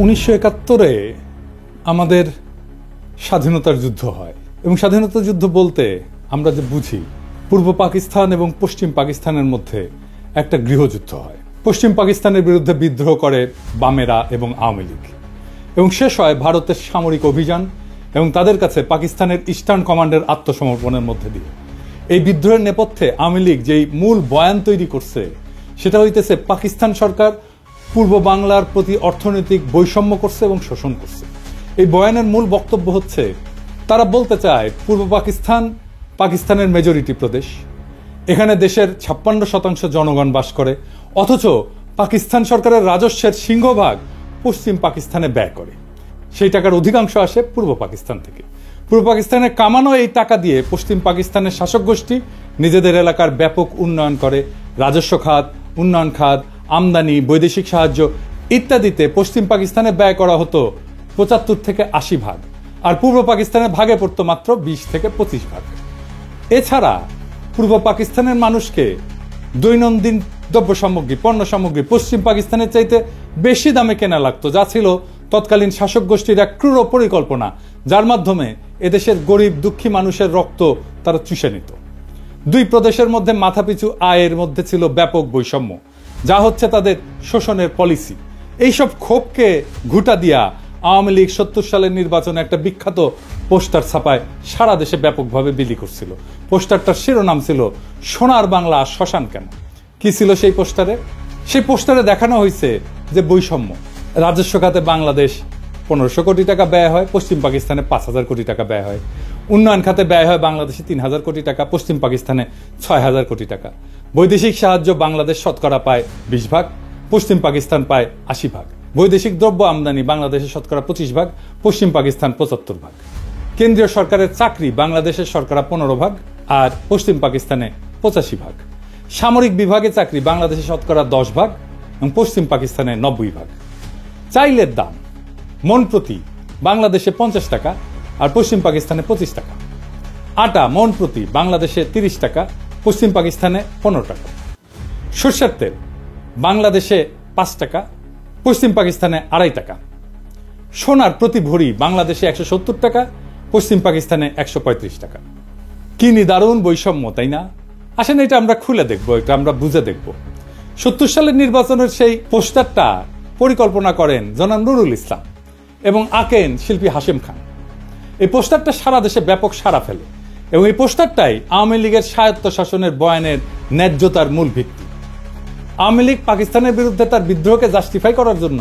1971-এ আমাদের স্বাধীনতার যুদ্ধ হয় এবং স্বাধীনতা যুদ্ধ বলতে আমরা যে বুঝি পূর্ব পাকিস্তান এবং পশ্চিম পাকিস্তানের মধ্যে একটা গৃহযুদ্ধ হয়। পশ্চিম পাকিস্তানের বিরুদ্ধে বিদ্রোহ করে বামেরা এবং আওয়ামী লীগ এবং শেষ হয় ভারতের সামরিক অভিযান এবং তাদের কাছে পাকিস্তানের ইস্টার্ন কমান্ডের আত্মসমর্পণের মধ্যে দিয়ে। এই বিদ্রোহের নেপথ্যে আওয়ামী লীগ যেই মূল বয়ান তৈরি করছে সেটা হইতেছে পাকিস্তান সরকার পূর্ব বাংলার প্রতি অর্থনৈতিক বৈষম্য করছে এবং শোষণ করছে। এই বয়ানের মূল বক্তব্য হচ্ছে তারা বলতে চায় পূর্ব পাকিস্তান পাকিস্তানের মেজরিটি প্রদেশ, এখানে দেশের 56% জনগণ বাস করে, অথচ পাকিস্তান সরকারের রাজস্বের সিংহভাগ পশ্চিম পাকিস্তানে ব্যয় করে। সেই টাকার অধিকাংশ আসে পূর্ব পাকিস্তান থেকে। পূর্ব পাকিস্তানে কামানো এই টাকা দিয়ে পশ্চিম পাকিস্তানের শাসক গোষ্ঠী নিজেদের এলাকার ব্যাপক উন্নয়ন করে। রাজস্ব খাত, উন্নয়ন খাত, আমদানি, বৈদেশিক সাহায্য ইত্যাদিতে পশ্চিম পাকিস্তানে ব্যয় করা হতো 75 থেকে 80 ভাগ, আর পূর্ব পাকিস্তানের ভাগে পড়তো মাত্র 20 থেকে 25 ভাগ। এছাড়া পূর্ব পাকিস্তানের মানুষকে দৈনন্দিন দ্রব্য সামগ্রী, পণ্য সামগ্রী পশ্চিম পাকিস্তানের চাইতে বেশি দামে কেনা লাগতো, যা ছিল তৎকালীন শাসক গোষ্ঠীর এক ক্রূর পরিকল্পনা, যার মাধ্যমে এদেশের গরিব দুঃখী মানুষের রক্ত তারা চুষে নিত। দুই প্রদেশের মধ্যে মাথাপিছু আয়ের মধ্যে ছিল ব্যাপক বৈষম্য, যা হচ্ছে তাদের শোষণের পলিসি। এইসব ক্ষোভকে ঘুঁটা দিয়া আওয়ামী লীগ 70 সালের নির্বাচনে একটা বিখ্যাত পোস্টার ছাপায় সারা দেশে ব্যাপকভাবে বিলি করছিল। পোস্টারটার শিরোনাম ছিল সোনার বাংলা শ্মশান কেন। কি ছিল সেই পোস্টারে? সেই পোস্টারে দেখানো হয়েছে যে বৈষম্য। রাজস্ব খাতে বাংলাদেশ 1500 কোটি টাকা ব্যয় হয়, পশ্চিম পাকিস্তানে 5000 কোটি টাকা ব্যয় হয়। উন্নয়ন খাতে ব্যয় হয় বাংলাদেশে 3000 কোটি টাকা, পশ্চিম পাকিস্তানে 6000 কোটি টাকা। বৈদেশিক সাহায্য বাংলাদেশ শতকরা পায় 20 ভাগ, পশ্চিম পাকিস্তান পায় 80 ভাগ। বৈদেশিক দ্রব্য আমদানি বাংলাদেশের শতকরা 25 ভাগ, পশ্চিম পাকিস্তান 75 ভাগ। কেন্দ্রীয় সরকারের চাকরি বাংলাদেশের শতকরা 15 ভাগ আর পশ্চিম পাকিস্তানে 85 ভাগ। সামরিক বিভাগে চাকরি বাংলাদেশের শতকরা 10 ভাগ এবং পশ্চিম পাকিস্তানে 90 ভাগ। চাইলের দাম মন প্রতি বাংলাদেশে 50 টাকা আর পশ্চিম পাকিস্তানে 25 টাকা। আটা মন প্রতি বাংলাদেশে 30 টাকা, পশ্চিম পাকিস্তানে 15 টাকা। সরষের তেল বাংলাদেশে 5 টাকা, পশ্চিম পাকিস্তানে 2.5 টাকা। সোনার প্রতি ভরি বাংলাদেশে 170 টাকা, পশ্চিম পাকিস্তানে 135 টাকা। কি নিদারুণ বৈষম্য, তাই না? আসেন এটা আমরা খুলে দেখব, এটা আমরা বুঝে দেখব। 70 সালের নির্বাচনের সেই পোস্টারটা পরিকল্পনা করেন জনাব নুরুল ইসলাম এবং আঁকেন শিল্পী হাশেম খান। এই পোস্টারটা সারা দেশে ব্যাপক সাড়া ফেলে এবং এই পোস্টারটাই আওয়ামী লীগের স্বায়ত্ত শাসনের বয়ানের ন্যায্যতার মূল ভিত্তি। আওয়ামী লীগ পাকিস্তানের বিরুদ্ধে তার বিদ্রোহকে জাস্টিফাই করার জন্য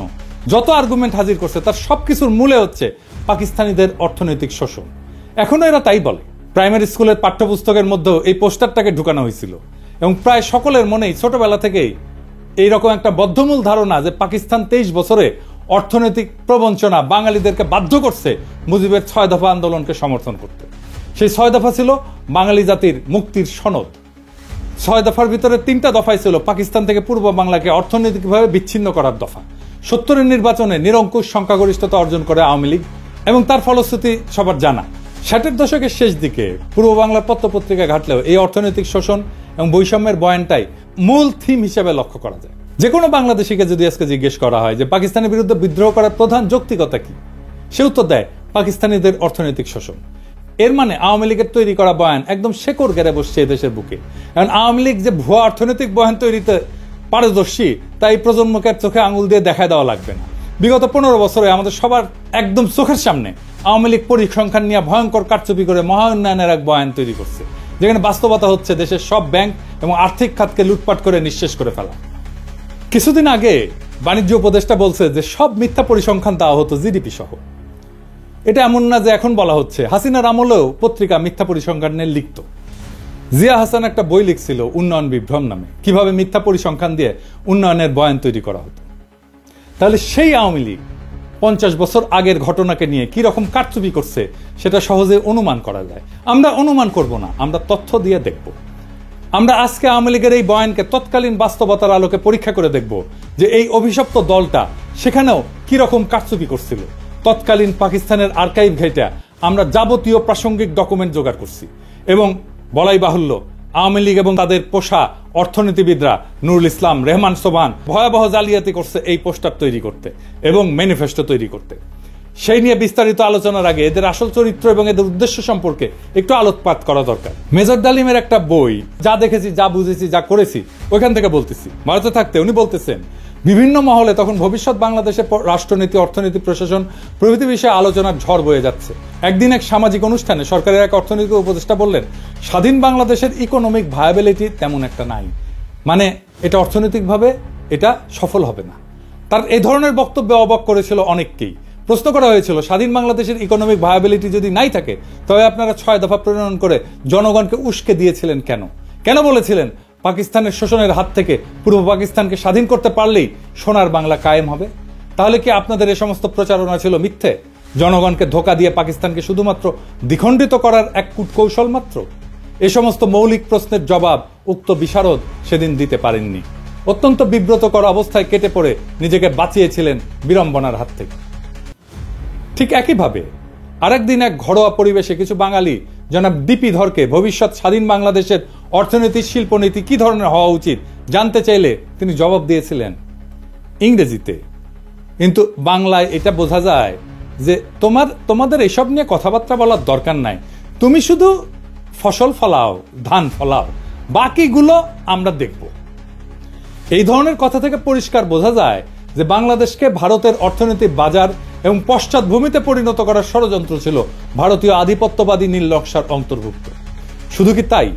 যত আর্গুমেন্ট হাজির করছে তার সবকিছুর মূলে হচ্ছে পাকিস্তানিদের অর্থনৈতিক শোষণ। এখনো এরা তাই বলে। প্রাইমারি স্কুলের পাঠ্যপুস্তকের মধ্যেও এই পোস্টারটাকে ঢুকানো হয়েছিল এবং প্রায় সকলের মনেই ছোটবেলা থেকেই এইরকম একটা বদ্ধমূল ধারণা যে পাকিস্তান 23 বছরে অর্থনৈতিক প্রবঞ্চনা বাঙালিদেরকে বাধ্য করছে মুজিবের 6 দফা আন্দোলনকে সমর্থন করতে। সেই 6 দফা ছিল বাঙালি জাতির মুক্তির সনদ। 6 দফার ভিতরে 3টা দফাই ছিল পাকিস্তান থেকে পূর্ব বাংলাকে অর্থনৈতিকভাবে বিচ্ছিন্ন করার দফা। 70-এর নির্বাচনে নিরঙ্কুশ সংখ্যাগরিষ্ঠতা অর্জন করে আওয়ামী লীগ এবং তার ফলশ্রুতি সবার জানা। 60-এর দশকের শেষ দিকে পূর্ব বাংলার পত্রপত্রিকা ঘাটলেও এই অর্থনৈতিক শোষণ এবং বৈষম্যের বয়ানটাই মূল থিম হিসেবে লক্ষ্য করা যায়। যে কোনো বাংলাদেশিকে যদি আজকে জিজ্ঞেস করা হয় যে পাকিস্তানের বিরুদ্ধে বিদ্রোহ করার প্রধান যৌক্তিকতা কি, সে উত্তর দেয় পাকিস্তানিদের অর্থনৈতিক শোষণ। এর মানে আওয়ামী লীগের তৈরি করা বয়ান একদম শেকড় গেড়ে বসছে এদেশের বুকে। কারণ আওয়ামী লীগ যে ভুয়া অর্থনৈতিক বয়ান তৈরিতে পারদর্শী তাই প্রজন্মকে চোখে আঙুল দিয়ে দেখায় দেওয়া লাগবে না। বিগত 15 বছরে আমাদের সবার একদম চোখের সামনে আওয়ামী লীগ পরিসংখ্যান নিয়ে ভয়ঙ্কর কারচুপি করে মহা উন্নয়নের এক বয়ান তৈরি করছে, যেখানে বাস্তবতা হচ্ছে দেশের সব ব্যাংক এবং আর্থিক খাতকে লুটপাট করে নিঃশেষ করে ফেলা। কিছুদিন আগে বাণিজ্য উপদেষ্টা বলছে যে সব মিথ্যা পরিসংখ্যান দেওয়া হতো জিডিপি সহ। এটা এমন না যে এখন বলা হচ্ছে, হাসিনার আমলেও পত্রিকা মিথ্যা পরিসংখ্যান নিয়ে লিখত। জিয়া হাসান একটা বই লিখছিল উন্নয়ন বিভ্রম নামে, কিভাবে মিথ্যা পরিসংখ্যান দিয়ে উন্নয়নের বয়ান তৈরি করা হতো। তাহলে সেই আওয়ামী লীগ 50 বছর আগের ঘটনাকে নিয়ে কি রকম কারচুপি করছে সেটা সহজে অনুমান করা যায়। আমরা অনুমান করব না, আমরা তথ্য দিয়ে দেখব। আমরা আজকে আওয়ামী লীগের এই বয়ানকে তৎকালীন বাস্তবতার আলোকে পরীক্ষা করে দেখব যে এই অভিশপ্ত দলটা সেখানেও কি রকম কারচুপি করছিল। তৎকালীন পাকিস্তানের আর্কাইভ ঘেঁটে আমরা যাবতীয় প্রাসঙ্গিক ডকুমেন্ট জোগাড় করছি এবং বলাই বাহুল্য আওয়ামী লীগ এবং তাদের পোষা অর্থনীতিবিদরা নুরুল ইসলাম, রেহমান সোবহান ভয়াবহ জালিয়াতি করছে এই পোস্টার তৈরি করতে এবং ম্যানিফেস্টো তৈরি করতে। সেই নিয়ে বিস্তারিত আলোচনার আগে এদের আসল চরিত্র এবং এদের উদ্দেশ্য সম্পর্কে একটু আলোকপাত করা দরকার। মেজর ডালিমের একটা বই, যা দেখেছি, যা বুঝেছি, যা করেছি, ওইখান থেকে বলতেছি। ভারতে থাকতে উনি বলতেছেন বিভিন্ন মহলে তখন ভবিষ্যৎ বাংলাদেশের রাষ্ট্রনীতি, অর্থনীতি, প্রশাসন প্রভৃতি বিষয়ে আলোচনার ঝড় বয়ে যাচ্ছে। একদিন এক সামাজিক অনুষ্ঠানে সরকারের এক অর্থনৈতিক উপদেষ্টা বললেন, স্বাধীন বাংলাদেশের ইকোনমিক ভায়াবিলিটি তেমন একটা নাই, মানে এটা অর্থনৈতিকভাবে এটা সফল হবে না। তার এই ধরনের বক্তব্যে অবাক করেছিল অনেককেই। প্রশ্ন করা হয়েছিল, স্বাধীন বাংলাদেশের ইকোনমিক ভায়াবিলিটি যদি নাই থাকে তবে আপনারা 6 দফা প্রণয়ন করে জনগণকে উস্কে দিয়েছিলেন কেন? কেন বলেছিলেন পাকিস্তানের শোষণের হাত থেকে পূর্ব পাকিস্তানকে স্বাধীন করতে পারলেই সোনার বাংলা কায়েম হবে? তাহলে কি আপনাদের এই সমস্ত প্রচারণা ছিল মিথ্যে? জনগণকে ধোঁকা দিয়ে পাকিস্তানকে শুধুমাত্র দ্বিখণ্ডিত করার এক কূটকৌশল মাত্র? এ সমস্ত মৌলিক প্রশ্নের জবাব উক্ত বিশারদ সেদিন দিতে পারেননি। অত্যন্ত বিব্রতকর অবস্থায় কেটে পড়ে নিজেকে বাঁচিয়েছিলেন বিড়ম্বনার হাত থেকে। ঠিক একইভাবে আরেকদিন এক ঘরোয়া পরিবেশে কিছু বাঙালি জনাব ডিপি ধরকে ভবিষ্যৎ স্বাধীন বাংলাদেশের অর্থনীতি, শিল্পনীতি কি ধরনের হওয়া উচিত জানতে চাইলে তিনি জবাব দিয়েছিলেন ইংরেজিতে। কিন্তু বাংলায় এটা বোঝা যায় যে তোমাদের এসব নিয়ে কথাবার্তা বলার দরকার নাই, তুমি শুধু ফসল ফলাও, ধান ফলাও, বাকিগুলো আমরা দেখব। এই ধরনের কথা থেকে পরিষ্কার বোঝা যায় যে বাংলাদেশকে ভারতের অর্থনৈতিক বাজার এবং পশ্চাৎভূমিতে পরিণত করার ষড়যন্ত্র ছিল ভারতীয় আধিপত্যবাদী নীল নকশার অন্তর্ভুক্ত। শুধু কি তাই,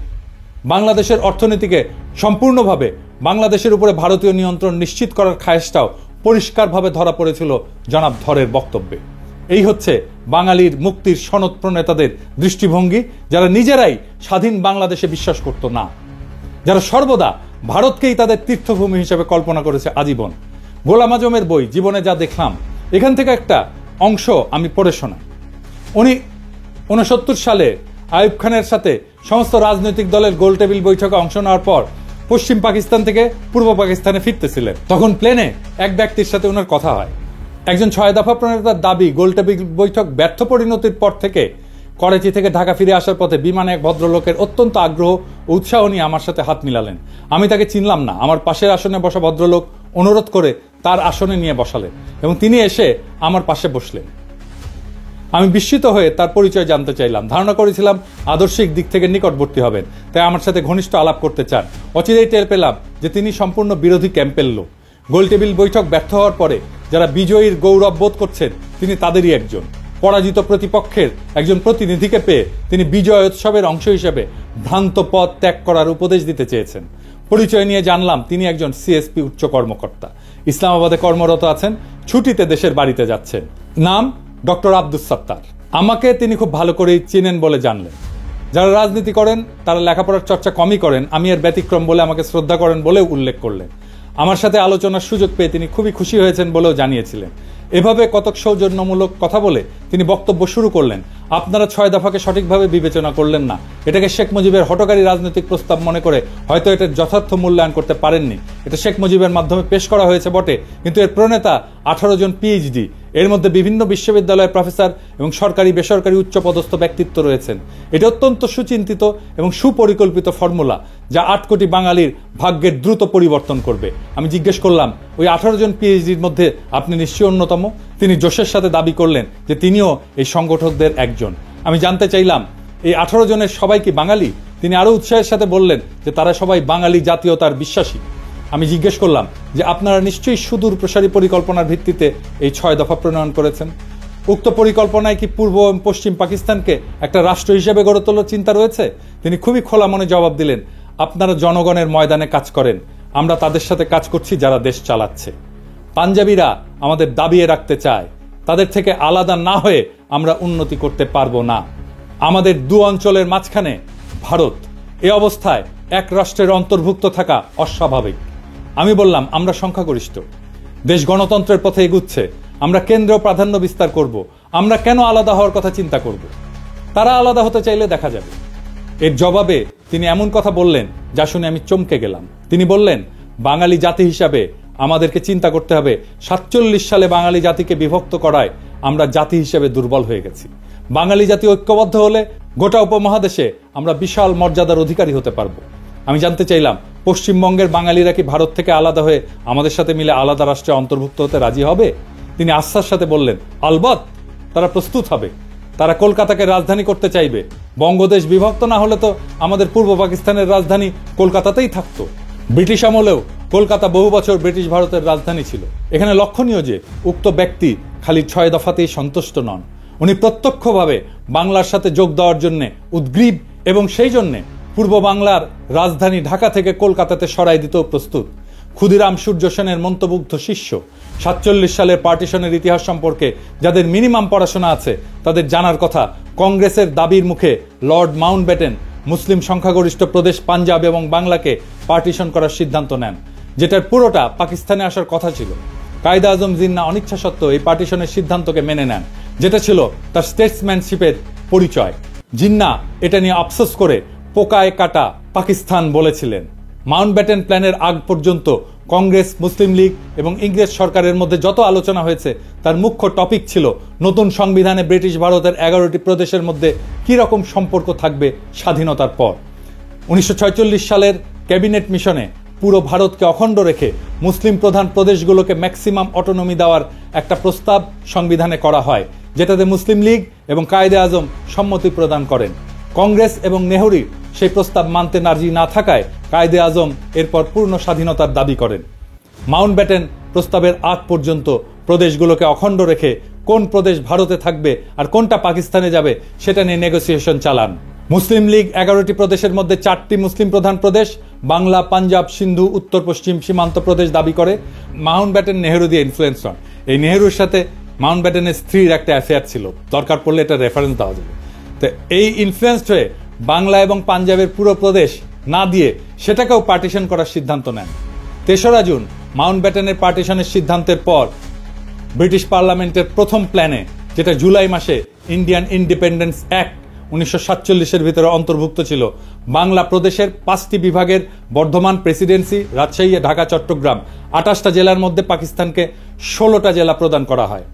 বাংলাদেশের অর্থনীতিকে সম্পূর্ণভাবে বাংলাদেশের উপরে ভারতীয় নিয়ন্ত্রণ নিশ্চিত করার খায়েশটাও পরিষ্কারভাবে ধরা পড়েছিল জনাব ধরের বক্তব্যে। এই হচ্ছে বাঙালির মুক্তির সনদ প্রণেতাদের দৃষ্টিভঙ্গি, যারা নিজেরাই স্বাধীন বাংলাদেশে বিশ্বাস করত না, যারা সর্বদা ভারতকেই তাদের তীর্থভূমি হিসেবে কল্পনা করেছে আজীবন। গোলাম আজমের বই জীবনে যা দেখলাম, এখান থেকে একটা অংশ আমি পড়ে শোনাই। উনি 69 সালে আইয়ুব খানের সাথে সমস্ত রাজনৈতিক দলের গোলটেবিল বৈঠকে অংশ নেওয়ার পর পশ্চিম পাকিস্তান থেকে পূর্ব পাকিস্তানে ফিরতেছিলেন। তখন প্লেনে এক ব্যক্তির সাথে ওনার কথা হয়। একজন 6 দফা প্রণেতার দাবি, গোলটেবিল বৈঠক ব্যর্থ পরিণতির পর থেকে করাচি থেকে ঢাকা ফিরে আসার পথে বিমানে এক ভদ্রলোকের অত্যন্ত আগ্রহ ও উৎসাহ নিয়ে আমার সাথে হাত মিলালেন। আমি তাকে চিনলাম না। আমার পাশের আসনে বসা ভদ্রলোক অনুরোধ করে তার আসনে নিয়ে বসালেন এবং তিনি এসে আমার পাশে বসলেন। আমি বিস্মিত হয়ে তার পরিচয় জানতে চাইলাম। ধারণা করেছিলাম আদর্শিক দিক থেকে নিকটবর্তী হবেন, তাই আমার সাথে ঘনিষ্ঠ আলাপ করতে চান। অচিরেই টের পেলাম যে তিনি সম্পূর্ণ বিরোধী ক্যাম্পের লোক। গোলটেবিল বৈঠক ব্যর্থ হওয়ার পরে যারা বিজয়ীর গৌরব বোধ করছেন, তিনি তাদেরই একজন। পরাজিত প্রতিপক্ষের একজন প্রতিনিধিকে পেয়ে তিনি বিজয় উৎসবের অংশ হিসেবে ভ্রান্ত পথ ত্যাগ করার উপদেশ দিতে চেয়েছেন। পরিচয় নিয়ে জানলাম তিনি একজন সিএসপি উচ্চ কর্মকর্তা, ইসলামাবাদে কর্মরত আছেন, ছুটিতে দেশের বাড়িতে যাচ্ছেন। নাম ডক্টর আব্দুস সাত্তার। আমাকে তিনি খুব ভালো করেই চেনেন বলে জানলেন। যারা রাজনীতি করেন তারা লেখাপড়ার চর্চা কমই করেন, আমি এর ব্যতিক্রম বলে আমাকে শ্রদ্ধা করেন বলেও উল্লেখ করলেন। আমার সাথে আলোচনার সুযোগ পেয়ে তিনি খুবই খুশি হয়েছেন বলেও জানিয়েছিলেন। এভাবে কতক সৌজন্যমূলক কথা বলে তিনি বক্তব্য শুরু করলেন। আপনারা 6 দফাকে সঠিকভাবে বিবেচনা করলেন না, এটাকে শেখ মুজিবের হঠকারী রাজনৈতিক প্রস্তাব মনে করে হয়তো এটার যথার্থ মূল্যায়ন করতে পারেননি। এটা শেখ মুজিবের মাধ্যমে পেশ করা হয়েছে বটে, কিন্তু এর প্রণেতা 18 জন পিএইচডি, এর মধ্যে বিভিন্ন বিশ্ববিদ্যালয়ের প্রফেসর এবং সরকারি বেসরকারি উচ্চপদস্থ ব্যক্তিত্ব রয়েছেন। এটা অত্যন্ত সুচিন্তিত এবং সুপরিকল্পিত ফর্মুলা, যা 8 কোটি বাঙালির ভাগ্যের দ্রুত পরিবর্তন করবে। আমি জিজ্ঞেস করলাম, ওই 18 জন পিএইচডির মধ্যে আপনি নিশ্চয়ই অন্যতম? তিনি জোশের সাথে দাবি করলেন যে তিনিও এই সংগঠকদের একজন। আমি জানতে চাইলাম, এই 18 জনের সবাই কি বাঙালি? তিনি আরো উৎসাহের সাথে বললেন যে তারা সবাই বাঙালি জাতীয়তার বিশ্বাসী। আমি জিজ্ঞেস করলাম যে আপনারা নিশ্চয়ই সুদূর প্রসারী পরিকল্পনার ভিত্তিতে এই 6 দফা প্রণয়ন করেছেন। উক্ত পরিকল্পনায় কি পূর্ব এবং পশ্চিম পাকিস্তানকে একটা রাষ্ট্র হিসেবে গড়ে তোলার চিন্তা রয়েছে? তিনি খুবই খোলা মনে জবাব দিলেন, আপনারা জনগণের ময়দানে কাজ করেন, আমরা তাদের সাথে কাজ করছি যারা দেশ চালাচ্ছে। পাঞ্জাবিরা আমাদের দাবিয়ে রাখতে চায়, তাদের থেকে আলাদা না হয়ে আমরা উন্নতি করতে পারবো না। আমাদের 2 অঞ্চলের মাঝখানে ভারত, এ অবস্থায় এক রাষ্ট্রের অন্তর্ভুক্ত থাকা অস্বাভাবিক। আমি বললাম, আমরা সংখ্যাগরিষ্ঠ, দেশ গণতন্ত্রের পথে এগুচ্ছে, আমরা কেন্দ্রীয় প্রাধান্য বিস্তার করব, আমরা কেন আলাদা হওয়ার কথা চিন্তা করব? তারা আলাদা হতে চাইলে দেখা যাবে। এর জবাবে তিনি এমন কথা বললেন যা শুনে আমি চমকে গেলাম। তিনি বললেন, বাঙালি জাতি হিসাবে আমাদেরকে চিন্তা করতে হবে 47 সালে বাঙালি জাতিকে বিভক্ত করায় আমরা জাতি হিসেবে দুর্বল হয়ে গেছি। বাঙালি জাতি ঐক্যবদ্ধ হলে গোটা উপমহাদেশে আমরা বিশাল মর্যাদার অধিকারী হতে পারবো। আমি জানতে চাইলাম, পশ্চিমবঙ্গের বাঙালিরা কি ভারত থেকে আলাদা হয়ে আমাদের সাথে মিলে আলাদা রাষ্ট্রে অন্তর্ভুক্ত হতে রাজি হবে? তিনি আস্থার সাথে বললেন, আলবৎ তারা প্রস্তুত হবে, তারা কলকাতাকে রাজধানী করতে চাইবে। বঙ্গদেশ বিভক্ত না হলে তো আমাদের পূর্ব পাকিস্তানের রাজধানী কলকাতাতেই থাকতো। ব্রিটিশ আমলেও কলকাতা বহু বছর ব্রিটিশ ভারতের রাজধানী ছিল। এখানে লক্ষণীয় যে উক্ত ব্যক্তি খালি 6 দফাতেই সন্তুষ্ট নন, উনি প্রত্যক্ষভাবে বাংলার সাথে যোগ দেওয়ার জন্য উদ্গ্রীব এবং সেই জন্যে পূর্ব বাংলার রাজধানী ঢাকা থেকে কলকাতাতে সরাই দিতেও প্রস্তুত। ক্ষুদিরাম সূর্য সেনের মন্ত্রমুগ্ধ শিষ্য, 47 সালের পার্টিশনের ইতিহাস সম্পর্কে যাদের মিনিমাম পড়াশোনা আছে তাদের জানার কথা, কংগ্রেসের দাবির মুখে লর্ড মাউন্টব্যাটেন মুসলিম সংখ্যাগরিষ্ঠ প্রদেশ পাঞ্জাব এবং বাংলাকে পার্টিশন করার সিদ্ধান্ত নেন, যেটার পুরোটা পাকিস্তানে আসার কথা ছিল। কায়েদে আজম জিন্না অনিচ্ছা সত্ত্বেও এই পার্টিশনের সিদ্ধান্তকে মেনে নেন, যেটা ছিল তার স্টেটসম্যানশিপের পরিচয়। জিন্না এটা নিয়ে আফসোস করে পোকায় কাটা পাকিস্তান বলেছিলেন। মাউন্টব্যাটেন প্ল্যানের আগ পর্যন্ত কংগ্রেস, মুসলিম লীগ এবং ইংরেজ সরকারের মধ্যে যত আলোচনা হয়েছে তার মুখ্য টপিক ছিল নতুন সংবিধানে ব্রিটিশ ভারতের 11টি প্রদেশের মধ্যে কি রকম সম্পর্ক থাকবে স্বাধীনতার পর। 1946 সালের ক্যাবিনেট মিশনে পুরো ভারতকে অখণ্ড রেখে মুসলিম প্রধান প্রদেশগুলোকে ম্যাক্সিমাম অটোনমি দেওয়ার একটা প্রস্তাব সংবিধানে করা হয়, যেটাতে মুসলিম লীগ এবং কায়েদে আজম সম্মতি প্রদান করেন। কংগ্রেস এবং নেহরু সেই প্রস্তাব মানতে রাজি না থাকায় কায়েদে আজম এরপর পূর্ণ স্বাধীনতার দাবি করেন। মাউন্টব্যাটেন প্রস্তাবের আগ পর্যন্ত প্রদেশগুলোকে অখণ্ড রেখে কোন প্রদেশ ভারতে থাকবে আর কোনটা পাকিস্তানে যাবে সেটা নিয়ে নেগোসিয়েশন চালান। মুসলিম লীগ 11টি প্রদেশের মধ্যে 4টি মুসলিম প্রধান প্রদেশ বাংলা, পাঞ্জাব, সিন্ধু, উত্তর পশ্চিম সীমান্ত প্রদেশ দাবি করে। মাউন্টব্যাটেন নেহরু দিয়ে ইনফ্লুয়েন্স হন। এই নেহরুর সাথে মাউন্টব্যাটেনের স্ত্রীর একটা অ্যাফেয়ার ছিল, দরকার পড়লে এটা রেফারেন্স দেওয়া যাবে। তো এই ইনফ্লুয়েন্সড হয়ে বাংলা এবং পাঞ্জাবের পুরো প্রদেশ না দিয়ে সেটাকেও পার্টিশন করার সিদ্ধান্ত নেন। 3রা জুন মাউন্টব্যাটেনের পার্টিশনের সিদ্ধান্তের পর ব্রিটিশ পার্লামেন্টের প্রথম প্ল্যানে, যেটা জুলাই মাসে ইন্ডিয়ান ইন্ডিপেন্ডেন্স অ্যাক্ট 1947-এর ভিতরে অন্তর্ভুক্ত ছিল, বাংলা প্রদেশের 5টি বিভাগের বর্ধমান প্রেসিডেন্সি, রাজশাহী, ঢাকা, চট্টগ্রাম 28টা জেলার মধ্যে পাকিস্তানকে 16টা জেলা প্রদান করা হয়।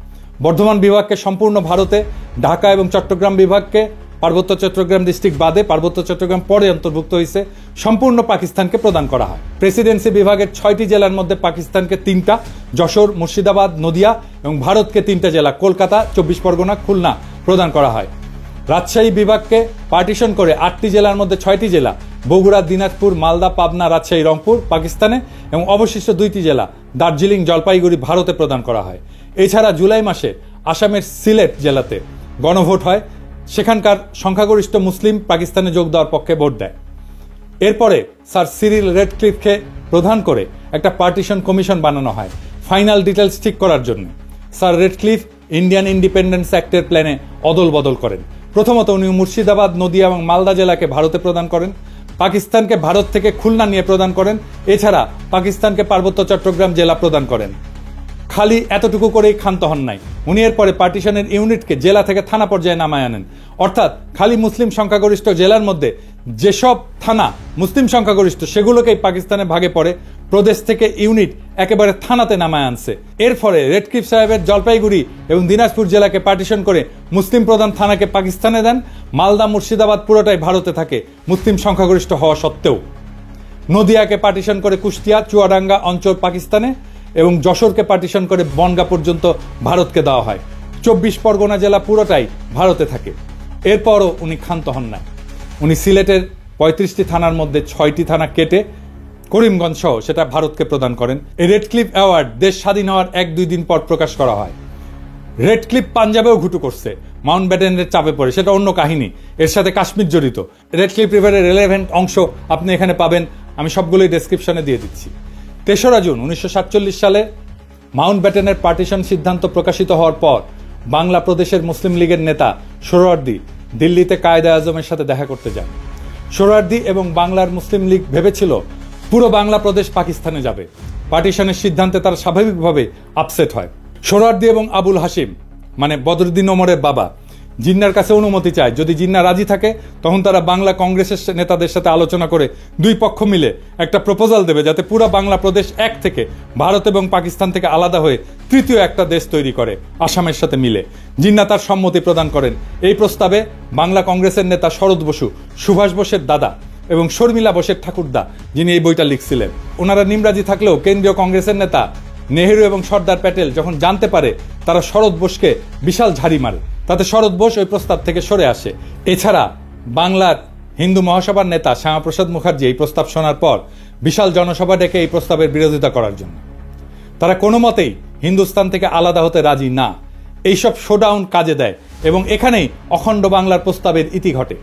বর্ধমান বিভাগকে সম্পূর্ণ ভারতে, ঢাকা এবং চট্টগ্রাম বিভাগকে পার্বত্য চট্টগ্রাম ডিস্ট্রিক্ট বাদে, পার্বত্য চট্টগ্রাম পরে অন্তর্ভুক্ত হয়েছে, সম্পূর্ণ পাকিস্তানকে প্রদান করা হয়। প্রেসিডেন্সি বিভাগের 6টি জেলার মধ্যে পাকিস্তানকে 3টা, যশোর, মুর্শিদাবাদ, নদিয়া এবং ভারতকে 3টা জেলা, কলকাতা, 24 পরগনা, খুলনা প্রদান করা হয়। রাজশাহী বিভাগকে পার্টিশন করে 8টি জেলার মধ্যে 6টি জেলা, বগুড়া, দিনাজপুর, মালদা, পাবনা, রাজশাহী, রংপুর পাকিস্তানে এবং অবশিষ্ট 2টি জেলা দার্জিলিং, জলপাইগুড়ি ভারতে প্রদান করা হয়। এছাড়া জুলাই মাসে আসামের সিলেট জেলাতে গণভোট হয়, সেখানকার সংখ্যাগরিষ্ঠ মুসলিম পাকিস্তানে যোগ দেওয়ার পক্ষে ভোট দেয়। এরপরে স্যার সিরিল রেডক্লিফকে প্রধান করে একটা পার্টিশন কমিশন বানানো হয় ফাইনাল ডিটেলস ঠিক করার জন্য। স্যার রেডক্লিফ ইন্ডিয়ান ইন্ডিপেন্ডেন্স অ্যাক্টের প্ল্যানে অদল বদল করেন। প্রথমত উনি মুর্শিদাবাদ, নদিয়া এবং মালদা জেলাকে ভারতে প্রদান করেন, পাকিস্তানকে ভারত থেকে খুলনা নিয়ে প্রদান করেন, এছাড়া পাকিস্তানকে পার্বত্য চট্টগ্রাম জেলা প্রদান করেন। খালি এতটুকু করেই ক্ষান্ত হন নাই, উনি এরপরে পার্টিশনের ইউনিটকে জেলা থেকে থানা পর্যায়ে নামায় আনেন। অর্থাৎ খালি মুসলিম সংখ্যাগরিষ্ঠ জেলার মধ্যে যেসব থানা মুসলিম সংখ্যাগরিষ্ঠ সেগুলোকেই পাকিস্তানে ভাগে পড়ে, প্রদেশ থেকে ইউনিট একেবারে থানাতে নামায় আনছে। এর ফলে রেডক্লিফ সাহেবের জলপাইগুড়ি এবং দিনাজপুর জেলাকে পার্টিশন করে মুসলিম প্রধান থানাকে পাকিস্তানে দেন। মালদা, মুর্শিদাবাদ পুরোটাই ভারতে থাকে মুসলিম সংখ্যাগরিষ্ঠ হওয়া সত্ত্বেও। নদিয়াকে পার্টিশন করে কুষ্টিয়া, চুয়াডাঙ্গা অঞ্চল পাকিস্তানে এবং যশোরকে পার্টিশন করে বনগাঁ পর্যন্ত ভারতকে দেওয়া হয়। 24 পরগনা জেলা পুরোটাই ভারতে থাকে। এরপরও উনি ক্ষান্ত হন না, উনি সিলেটের 35টি থানার মধ্যে 6টি থানা কেটে করিমগঞ্জ সহ সেটা ভারতকে প্রদান করেন। এই রেডক্লিফ অ্যাওয়ার্ড দেশ স্বাধীন হওয়ার 1-2 দিন পর প্রকাশ করা হয়। রেডক্লিফ পাঞ্জাবেও ঘুটু করছে, মাউন্টব্যাটেনের চাপে পড়ে, সেটা অন্য কাহিনী, এর সাথে কাশ্মীর জড়িত। রেডক্লিফ রিভারের রেলেভেন্ট অংশ আপনি এখানে পাবেন, আমি সবগুলোই ডেসক্রিপশনে দিয়ে দিচ্ছি। 3রা জুন 1947 সালে মাউন্টব্যাটেনের পার্টিশন সিদ্ধান্ত প্রকাশিত হওয়ার পর বাংলা প্রদেশের মুসলিম লীগের নেতা সোহরাওয়ার্দী দিল্লিতে কায়েদে আজমের সাথে দেখা করতে যান। সোহরাওয়ার্দী এবং বাংলার মুসলিম লীগ ভেবেছিল পুরো বাংলা প্রদেশ পাকিস্তানে যাবে। পার্টিশনের সিদ্ধান্তে তারা স্বাভাবিকভাবে আপসেট হয়। সোহরাওয়ার্দী এবং আবুল হাসিম মানে বদরুদ্দিন ওমরের বাবা জিন্নার কাছে অনুমতি চায়। যদি জিন্না রাজি থাকে তখন তারা বাংলা কংগ্রেসের নেতাদের সাথে আলোচনা করে 2 পক্ষ মিলে একটা প্রপোজাল দেবে যাতে পুরো বাংলা প্রদেশ এক থেকে ভারত এবং পাকিস্তান থেকে আলাদা হয়ে 3য় একটা দেশ তৈরি করে আসামের সাথে মিলে। জিন্না তার সম্মতি প্রদান করেন। এই প্রস্তাবে বাংলা কংগ্রেসের নেতা শরৎ বসু, সুভাষ বোসের দাদা এবং শর্মিলা বোসের ঠাকুরদা, যিনি এই বইটা লিখছিলেন। ওনারা নিমরাজি থাকলেও কেন্দ্রীয় কংগ্রেসের নেতা নেহেরু এবং সর্দার প্যাটেল যখন জানতে পারে, তারা শরৎ বোসকে বিশাল ঝাড়ি মারে, তাতে শরৎ বোস ওই প্রস্তাব থেকে সরে আসে। এছাড়া বাংলার হিন্দু মহাসভার নেতা শ্যামাপ্রসাদ মুখার্জি এই প্রস্তাব শোনার পর বিশাল জনসভা ডেকে এই প্রস্তাবের বিরোধিতা করার জন্য। তারা কোনো মতেই হিন্দুস্তান থেকে আলাদা হতে রাজি না। এইসব শোডাউন কাজে দেয় এবং এখানেই অখণ্ড বাংলার প্রস্তাবের ইতি ঘটে।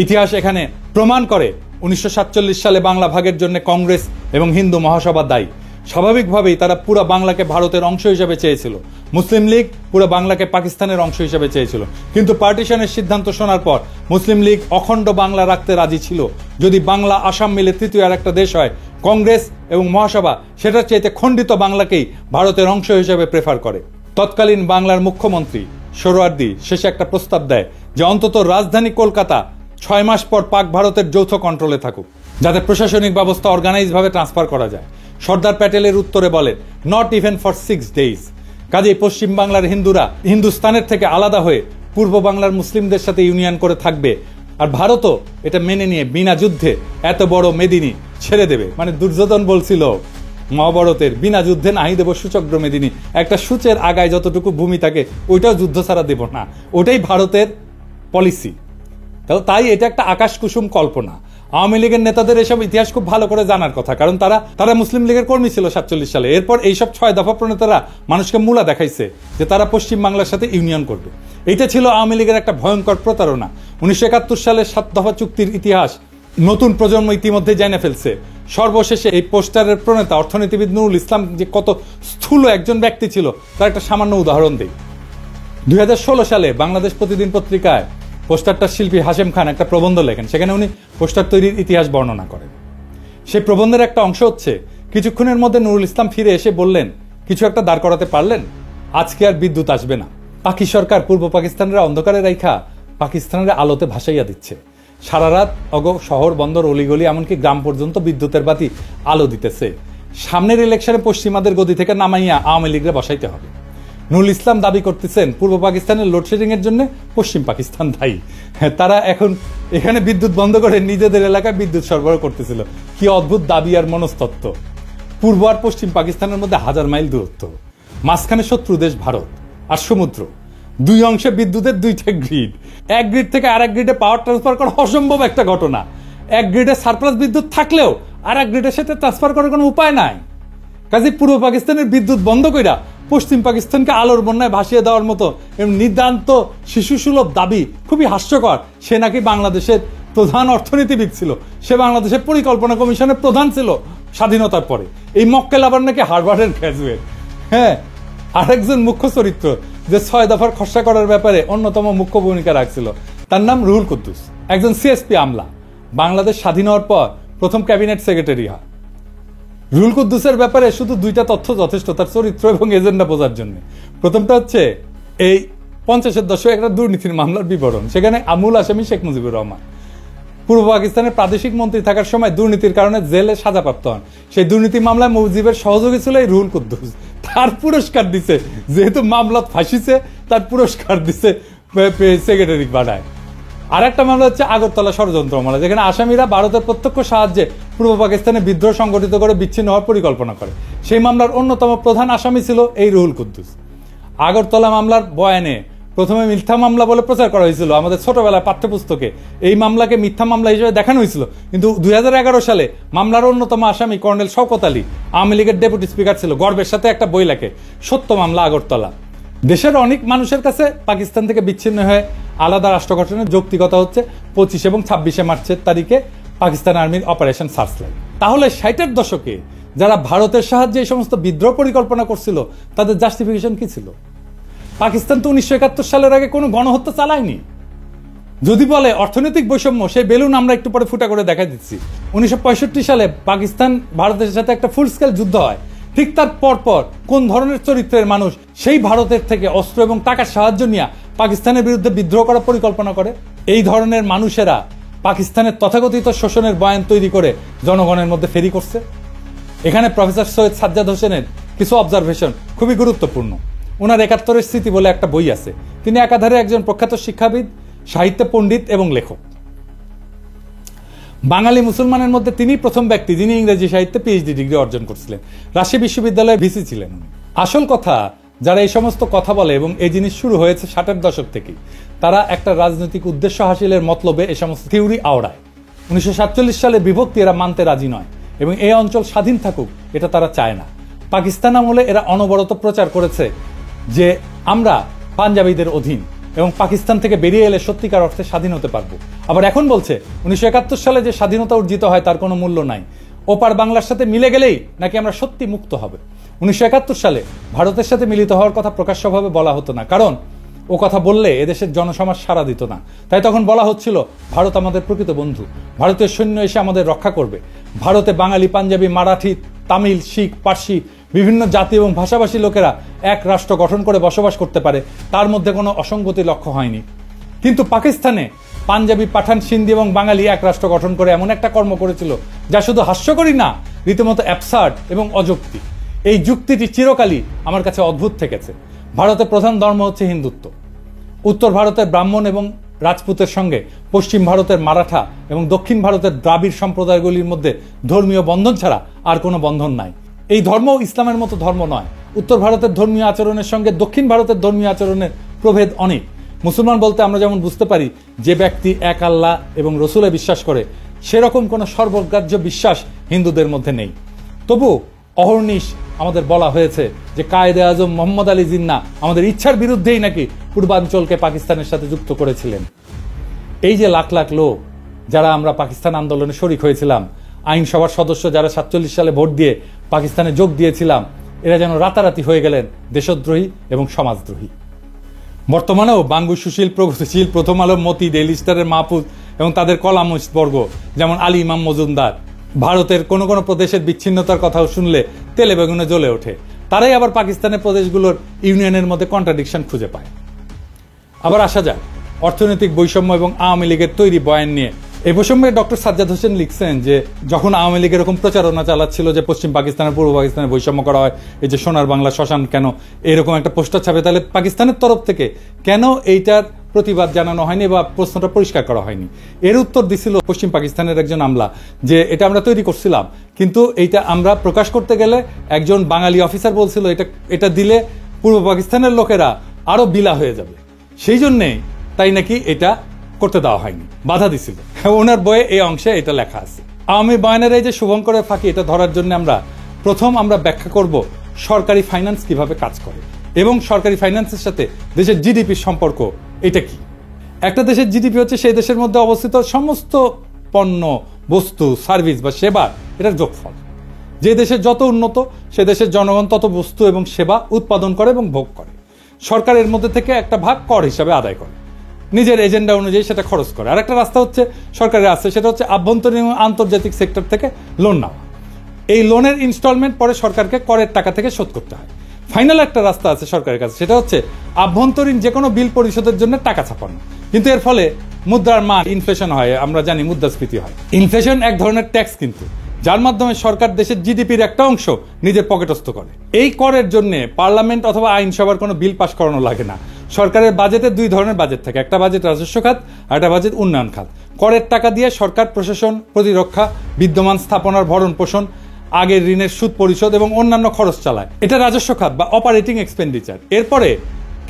ইতিহাস এখানে প্রমাণ করে 1947 সালে বাংলা ভাগের জন্য কংগ্রেস এবং হিন্দু মহাসভা দায়ী। স্বাভাবিকভাবেই তারা পুরো বাংলাকে ভারতের অংশ হিসেবে চেয়েছিল। মুসলিম লীগ পুরো বাংলাকে পাকিস্তানের অংশ হিসেবে চেয়েছিল, কিন্তু পার্টিশনের সিদ্ধান্ত শোনার পর মুসলিম লীগ অখণ্ড বাংলা রাখতে রাজি ছিল। যদি বাংলা আসাম মিলে তৃতীয় আর একটা দেশ হয়, কংগ্রেস এবং মহাসভা সেটার চাইতে খণ্ডিত বাংলাকেই ভারতের অংশ হিসেবে প্রেফার করে। তৎকালীন বাংলার মুখ্যমন্ত্রী সোহরাওয়ার্দী শেষে একটা প্রস্তাব দেয় যে অন্তত রাজধানী কলকাতা 6 মাস পর পাক ভারতের যৌথ কন্ট্রোলে থাকুক, যাতে প্রশাসনিক ব্যবস্থা অর্গানাইজভাবে ট্রান্সফার করা যায়। সর্দার প্যাটেলের উত্তরে বলেন, নট ইভেন ফর 6 days। কাজেই পশ্চিম বাংলার হিন্দুরা হিন্দুস্তানের থেকে আলাদা হয়ে পূর্ব বাংলার মুসলিমদের সাথে ইউনিয়ন করে থাকবে, আর ভারতও এটা মেনে নিয়ে বিনা যুদ্ধে এত বড় মেদিনী ছেড়ে দেবে। মানে দুর্যোধন বলছিল মহাভারতের, বিনা যুদ্ধে নাহি দেব সূচক্র মেদিনী। একটা সূচের আগায় যতটুকু ভূমি থাকে ওইটাও যুদ্ধ ছাড়া দেব না, ওটাই ভারতের পলিসি। তাই এটা একটা আকাশ কুসুম কল্পনা। আওয়ামী লীগের নেতাদের এসব ইতিহাস খুব ভালো করে জানার কথা, কারণ তারা মুসলিম লীগের কর্মী ছিল 47 সালে। এরপর এইসব 6 দফা প্রণেতারা মানুষকে মূলা দেখাইছে যে তারা পশ্চিম বাংলার সাথে ইউনিয়ন করবে। এটা ছিল আওয়ামী লীগের একটা ভয়ঙ্কর প্রতারণা। 1971 সালের 7 দফা চুক্তির ইতিহাস নতুন প্রজন্ম ইতিমধ্যে জেনে ফেলছে। সর্বশেষে এই পোস্টারের প্রণেতা অর্থনীতিবিদ নুরুল ইসলাম যে কত স্থূল একজন ব্যক্তি ছিল তার একটা সামান্য উদাহরণ দেই। 2016 সালে বাংলাদেশ প্রতিদিন পত্রিকায় পোস্টারটার শিল্পী হাশেম খান একটা প্রবন্ধ লেখেন। সেখানে উনি পোস্টার তৈরির ইতিহাস বর্ণনা করেন। সেই প্রবন্ধের একটা অংশ হচ্ছে, কিছুক্ষণের মধ্যে নুরুল ইসলাম ফিরে এসে বললেন, কিছু একটা দাঁড় করাতে পারলেন? আজকে আর বিদ্যুৎ আসবে না। পাকি সরকার পূর্ব পাকিস্তানের অন্ধকারে রাইখা পাকিস্তানের আলোতে ভাসাইয়া দিচ্ছে। সারা রাত শহর বন্দর অলিগলি এমনকি গ্রাম পর্যন্ত বিদ্যুতের বাতি আলো দিতেছে। সামনের ইলেকশনে পশ্চিমাদের গদি থেকে নামাইয়া আওয়ামী লীগরে বসাইতে হবে। নুরুল ইসলাম দাবি করতেছেন পূর্ব পাকিস্তানের লোডশেডিং এর জন্য পশ্চিম পাকিস্তান দায়ী। তারা এখন এখানে বিদ্যুৎ বন্ধ করে নিজেদের এলাকায় বিদ্যুৎ সরবরাহ করতেছিল। কি অদ্ভুত দাবি আর মনস্তত্ত্ব। পূর্ব আর পশ্চিম পাকিস্তানের মধ্যে 1000 মাইল দূরত্ব, মাঝখানে শত্রু দেশ ভারত আর সমুদ্র, দুই অংশে বিদ্যুতের 2টা গ্রিড। এক গ্রিড থেকে আরেক গ্রিডে পাওয়ার ট্রান্সফার করা অসম্ভব একটা ঘটনা। এক গ্রিডে সারপ্লাস বিদ্যুৎ থাকলেও আর এক গ্রিডের সাথে ট্রান্সফার করার কোনো উপায় নাই। কাজে পূর্ব পাকিস্তানের বিদ্যুৎ বন্ধ কইরা পশ্চিম পাকিস্তানকে আলোর বন্যায় ভাসিয়ে দেওয়ার মতো নিতান্ত শিশুসুলভ দাবি খুবই হাস্যকর। সে নাকি বাংলাদেশের প্রধান অর্থনীতিবিদ ছিল, সে বাংলাদেশের পরিকল্পনা কমিশনের প্রধান ছিল স্বাধীনতার পরে। এই মক্কেল আবার নাকি হার্ভার্ডের গ্র্যাজুয়েট। হ্যাঁ, আরেকজন মুখ্য চরিত্র যে 6 দফার খসড়া করার ব্যাপারে অন্যতম মুখ্য ভূমিকা রাখছিল, তার নাম রুহুল কুদ্দুস, একজন সিএসপি আমলা। বাংলাদেশ স্বাধীন হওয়ার পর প্রথম ক্যাবিনেট সেক্রেটারি হয়। রুহুল কুদ্দুসের ব্যাপারে শুধু 2টা তথ্য যথেষ্ট তার চরিত্র এবং এজেন্ডা বোঝার জন্য। প্রথমটা হচ্ছে এই 50-এর দশকে একটা দুর্নীতির মামলার বিবরণ। সেখানে আমূল আসামি শেখ মুজিবুর রহমান পূর্ব পাকিস্তানের প্রাদেশিক মন্ত্রী থাকার সময় দুর্নীতির কারণে জেলে সাজাপ্রাপ্ত হন। সেই দুর্নীতি মামলায় মুজিবের সহযোগী ছিল এই রুহুল কুদ্দুস। তার পুরস্কার দিছে, যেহেতু মামলা ফাঁসিছে তার পুরস্কার দিছে সেক্রেটারি বানায়। আর একটা মামলা হচ্ছে আগরতলা ষড়যন্ত্র মামলা, যেখানে আসামিরা ভারতের প্রত্যক্ষ সাহায্যে পূর্ব পাকিস্তানে বিদ্রোহ সংগঠিত করে বিচ্ছিন্ন হওয়ার পরিকল্পনা করে। সেই মামলার অন্যতম প্রধান আসামি ছিল এই রুহুল কুদ্দুস। আগরতলা মামলার বয়ানে প্রথমে মিথ্যা মামলা বলে প্রচার করা হয়েছিল আমাদের ছোটবেলায় পাঠ্যপুস্তকে। এই মামলাকে মিথ্যা মামলা হিসেবে দেখানো হয়েছিল, কিন্তু 2011 সালে মামলার অন্যতম আসামি কর্নেল শওকত আলী, আওয়ামী লীগের ডেপুটি স্পিকার ছিল, গর্বের সাথে একটা বই লেখে, সত্য মামলা আগরতলা। দেশের অনেক মানুষের কাছে পাকিস্তান থেকে বিচ্ছিন্ন হয়ে আলাদা রাষ্ট্র গঠনের যৌক্তিকতা হচ্ছে 25 এবং 26 মার্চের তারিখে পাকিস্তান আর্মির অপারেশন সার্চলাইট। তাহলে 60-এর দশকে যারা ভারতের সাহায্যে এই সমস্ত বিদ্রোহ পরিকল্পনা করছিল তাদের জাস্টিফিকেশন কি ছিল? পাকিস্তান তো 1971 সালের আগে কোনো গণহত্যা চালায়নি। যদি বলে অর্থনৈতিক বৈষম্য, সেই বেলুন আমরা একটু পরে ফুটা করে দেখা দিচ্ছি। 1965 সালে পাকিস্তান ভারতের সাথে একটা ফুল স্কেল যুদ্ধ হয়। ঠিক তার পরপর কোন ধরনের চরিত্রের মানুষ সেই ভারতের থেকে অস্ত্র এবং টাকার সাহায্য নিয়ে পাকিস্তানের বিরুদ্ধে বিদ্রোহ করার পরিকল্পনা করে? এই ধরনের মানুষেরা পাকিস্তানের তথাকথিত শোষণের বয়ান তৈরি করে জনগণের মধ্যে ফেরি করছে। এখানে প্রফেসর সৈয়দ সাজ্জাদ হোসেনের কিছু অবজারভেশন খুবই গুরুত্বপূর্ণ। ওনার 71-এর স্মৃতি বলে একটা বই আছে। তিনি একাধারে একজন প্রখ্যাত শিক্ষাবিদ, সাহিত্য পণ্ডিত এবং লেখক। বাঙালি মুসলমানের মধ্যে তিনি প্রথম ব্যক্তি যিনি ইংরেজি সাহিত্যে পিএইচডি ডিগ্রি অর্জন করছিলেন। রাজশাহী বিশ্ববিদ্যালয়ের ভিসি ছিলেন উনি। আসল কথা, যারা এই সমস্ত কথা বলে এবং এই জিনিস শুরু হয়েছে 60-এর দশক থেকেই, তারা একটা রাজনৈতিক উদ্দেশ্য হাসিলের মতলবে এই সমস্ত থিওরি আওড়ায়। 1947 সালে বিভক্তি এরা মানতে রাজি নয় এবং এই অঞ্চল স্বাধীন থাকুক এটা তারা চায় না। পাকিস্তান আমলে এরা অনবরত প্রচার করেছে যে আমরা পাঞ্জাবিদের অধীন এবং পাকিস্তান থেকে বেরিয়ে এলে সত্যিকার অর্থে স্বাধীন হতে পারবো। আবার এখন বলছে 1971 সালে যে স্বাধীনতা অর্জিত হয় তার কোনো মূল্য নাই, ওপার বাংলার সাথে মিলে গেলেই নাকি আমরা সত্যি মুক্ত হবে। 1971 সালে ভারতের সাথে মিলিত হওয়ার কথা প্রকাশ্যভাবে বলা হতো না, কারণ ও কথা বললে এদেশের জনসমাজ সাড়া দিত না। তাই তখন বলা হচ্ছিল ভারত আমাদের প্রকৃত বন্ধু, ভারতীয় সৈন্য এসে আমাদের রক্ষা করবে। ভারতে বাঙালি, পাঞ্জাবি, মারাঠি, তামিল, শিখ, পার্সি বিভিন্ন জাতি এবং ভাষাভাষী লোকেরা এক রাষ্ট্র গঠন করে বসবাস করতে পারে, তার মধ্যে কোনো অসঙ্গতি লক্ষ্য হয়নি। কিন্তু পাকিস্তানে পাঞ্জাবি, পাঠান, সিন্ধি এবং বাঙালি এক রাষ্ট্র গঠন করে এমন একটা কর্ম করেছিল যা শুধু হাস্যকরই না, রীতিমতো অ্যাবসার্ড এবং অযৌক্তিক। এই যুক্তিটি চিরকালই আমার কাছে অদ্ভুত থেকেছে। ভারতের প্রধান ধর্ম হচ্ছে হিন্দুত্ব। উত্তর ভারতের ব্রাহ্মণ এবং রাজপুতের সঙ্গে পশ্চিম ভারতের মারাঠা এবং দক্ষিণ ভারতের দ্রাবিড় সম্প্রদায়গুলির মধ্যে ধর্মীয় বন্ধন ছাড়া আর কোনো বন্ধন নাই। এই ধর্ম ইসলামের মতো ধর্ম নয়। উত্তর ভারতের ধর্মীয় আচরণের সঙ্গে দক্ষিণ ভারতের ধর্মীয় আচরণের প্রভেদ অনেক। মুসলমান বলতে আমরা যেমন বুঝতে পারি যে ব্যক্তি এক আল্লাহ এবং রসুলে বিশ্বাস করে, সেরকম কোনো সর্বগ্রাহ্য বিশ্বাস হিন্দুদের মধ্যে নেই। তবু অহর্নিশ আমাদের বলা হয়েছে যে কায়েদে আজম মোহাম্মদ আলী জিন্নাহ আমাদের ইচ্ছার বিরুদ্ধেই নাকি পূর্বাঞ্চলকে পাকিস্তানের সাথে যুক্ত করেছিলেন। এই যে লাখ লাখ লোক যারা আমরা পাকিস্তান আন্দোলনে শরিক হয়েছিলাম, আইনসভার সদস্য যারা 47 সালে ভোট দিয়ে পাকিস্তানে যোগ দিয়েছিলাম, এরা যেন রাতারাতি হয়ে গেলেন দেশদ্রোহী এবং সমাজদ্রোহী। বর্তমানেও বাঙ্গু, সুশীল, প্রগতিশীল, প্রথম আলো, মতি, ডেইলি স্টারের মাহফুজ এবং তাদের কলামিস্ট বর্গ যেমন আলী ইমাম মজুমদার ভারতের কোনো কোনো প্রদেশের বিচ্ছিন্নতার কথাও শুনলে তেলে বেগুনে জ্বলে ওঠে। তারাই আবার পাকিস্তানের প্রদেশগুলোর ইউনিয়নের মধ্যে কন্ট্রাডিকশন খুঁজে পায়। আবার আসা যাক অর্থনৈতিক বৈষম্য এবং আওয়ামী লীগের তৈরি বয়ান নিয়ে। এই প্রসঙ্গে ডক্টর সাজ্জাদ হোসেন লিখছেন যে যখন আওয়ামী লীগ এরকম প্রচারণা চালাচ্ছিল যে পশ্চিম পাকিস্তানের পূর্ব পাকিস্তানে বৈষম্য করা হয়, এই যে সোনার বাংলা শ্মশান কেন, এরকম একটা পোস্টার ছাপে, তাহলে পাকিস্তানের তরফ থেকে কেন এইটার প্রতিবাদ জানানো হয়নি বা প্রশ্নটা পরিষ্কার করা হয়নি? এর উত্তর দিছিল পশ্চিম পাকিস্তানের একজন আমলা যে এটা আমরা তৈরি করছিলাম, কিন্তু এইটা আমরা প্রকাশ করতে গেলে একজন বাঙালি অফিসার বলছিল এটা দিলে পূর্ব পাকিস্তানের লোকেরা আরো বিলা হয়ে যাবে, সেই জন্যে তাই নাকি এটা করতে দেওয়া হয়নি, বাধা দিছিল। ওনার বইয়ে এই অংশে এটা লেখা আছে। আওয়ামী বয়ানের এই যে শুভঙ্করের ফাঁকি, এটা ধরার জন্য আমরা ব্যাখ্যা করব সরকারি ফাইন্যান্স কিভাবে কাজ করে এবং সরকারি ফাইন্যান্সের সাথে দেশের জিডিপির সম্পর্ক এটা কি। একটা দেশের জিডিপি হচ্ছে সেই দেশের মধ্যে অবস্থিত সমস্ত পণ্য, বস্তু, সার্ভিস বা সেবা, এটার যোগফল। যে দেশের যত উন্নত সে দেশের জনগণ তত বস্তু এবং সেবা উৎপাদন করে এবং ভোগ করে। সরকার এর মধ্যে থেকে একটা ভাগ কর হিসাবে আদায় করে, নিজের এজেন্ডা অনুযায়ী সেটা খরচ করে। আর একটা রাস্তা হচ্ছে সরকারের আছে, সেটা হচ্ছে আভ্যন্তরীণ এবং আন্তর্জাতিক সেক্টর থেকে লোন নেওয়া। এই লোনের ইনস্টলমেন্ট পরে সরকারকে করের টাকা থেকে শোধ করতে হয়। ফাইনাল একটা রাস্তা আছে সরকারের কাছে, সেটা হচ্ছে আভ্যন্তরীণ যে কোনো বিল পরিশোধের জন্য টাকা ছাপানো। কিন্তু এর ফলে মুদ্রার মান, ইনফ্লেশন হয়, আমরা জানি মুদ্রাস্ফীতি হয়। ইনফ্লেশন এক ধরনের ট্যাক্স কিন্তু, যার মাধ্যমে সরকার দেশের জিডিপির একটা অংশ নিজের পকেটস্থ করে। এই করের জন্য পার্লামেন্ট অথবা আইনসভার কোনো বিল পাস করানো লাগে না। সরকারের বাজেটে দুই ধরনের বাজেট থাকে, একটা বাজেট রাজস্ব খাত আর একটা বাজেট উন্নয়ন খাত। করের টাকা দিয়ে সরকার প্রশাসন, প্রতিরক্ষা, বিদ্যমান স্থাপনার ভরণ পোষণ, আগের ঋণের সুদ পরিশোধ এবং অন্যান্য খরচ চালায়। এটা রাজস্ব খাত বা অপারেটিং এক্সপেন্ডিচার। এরপরে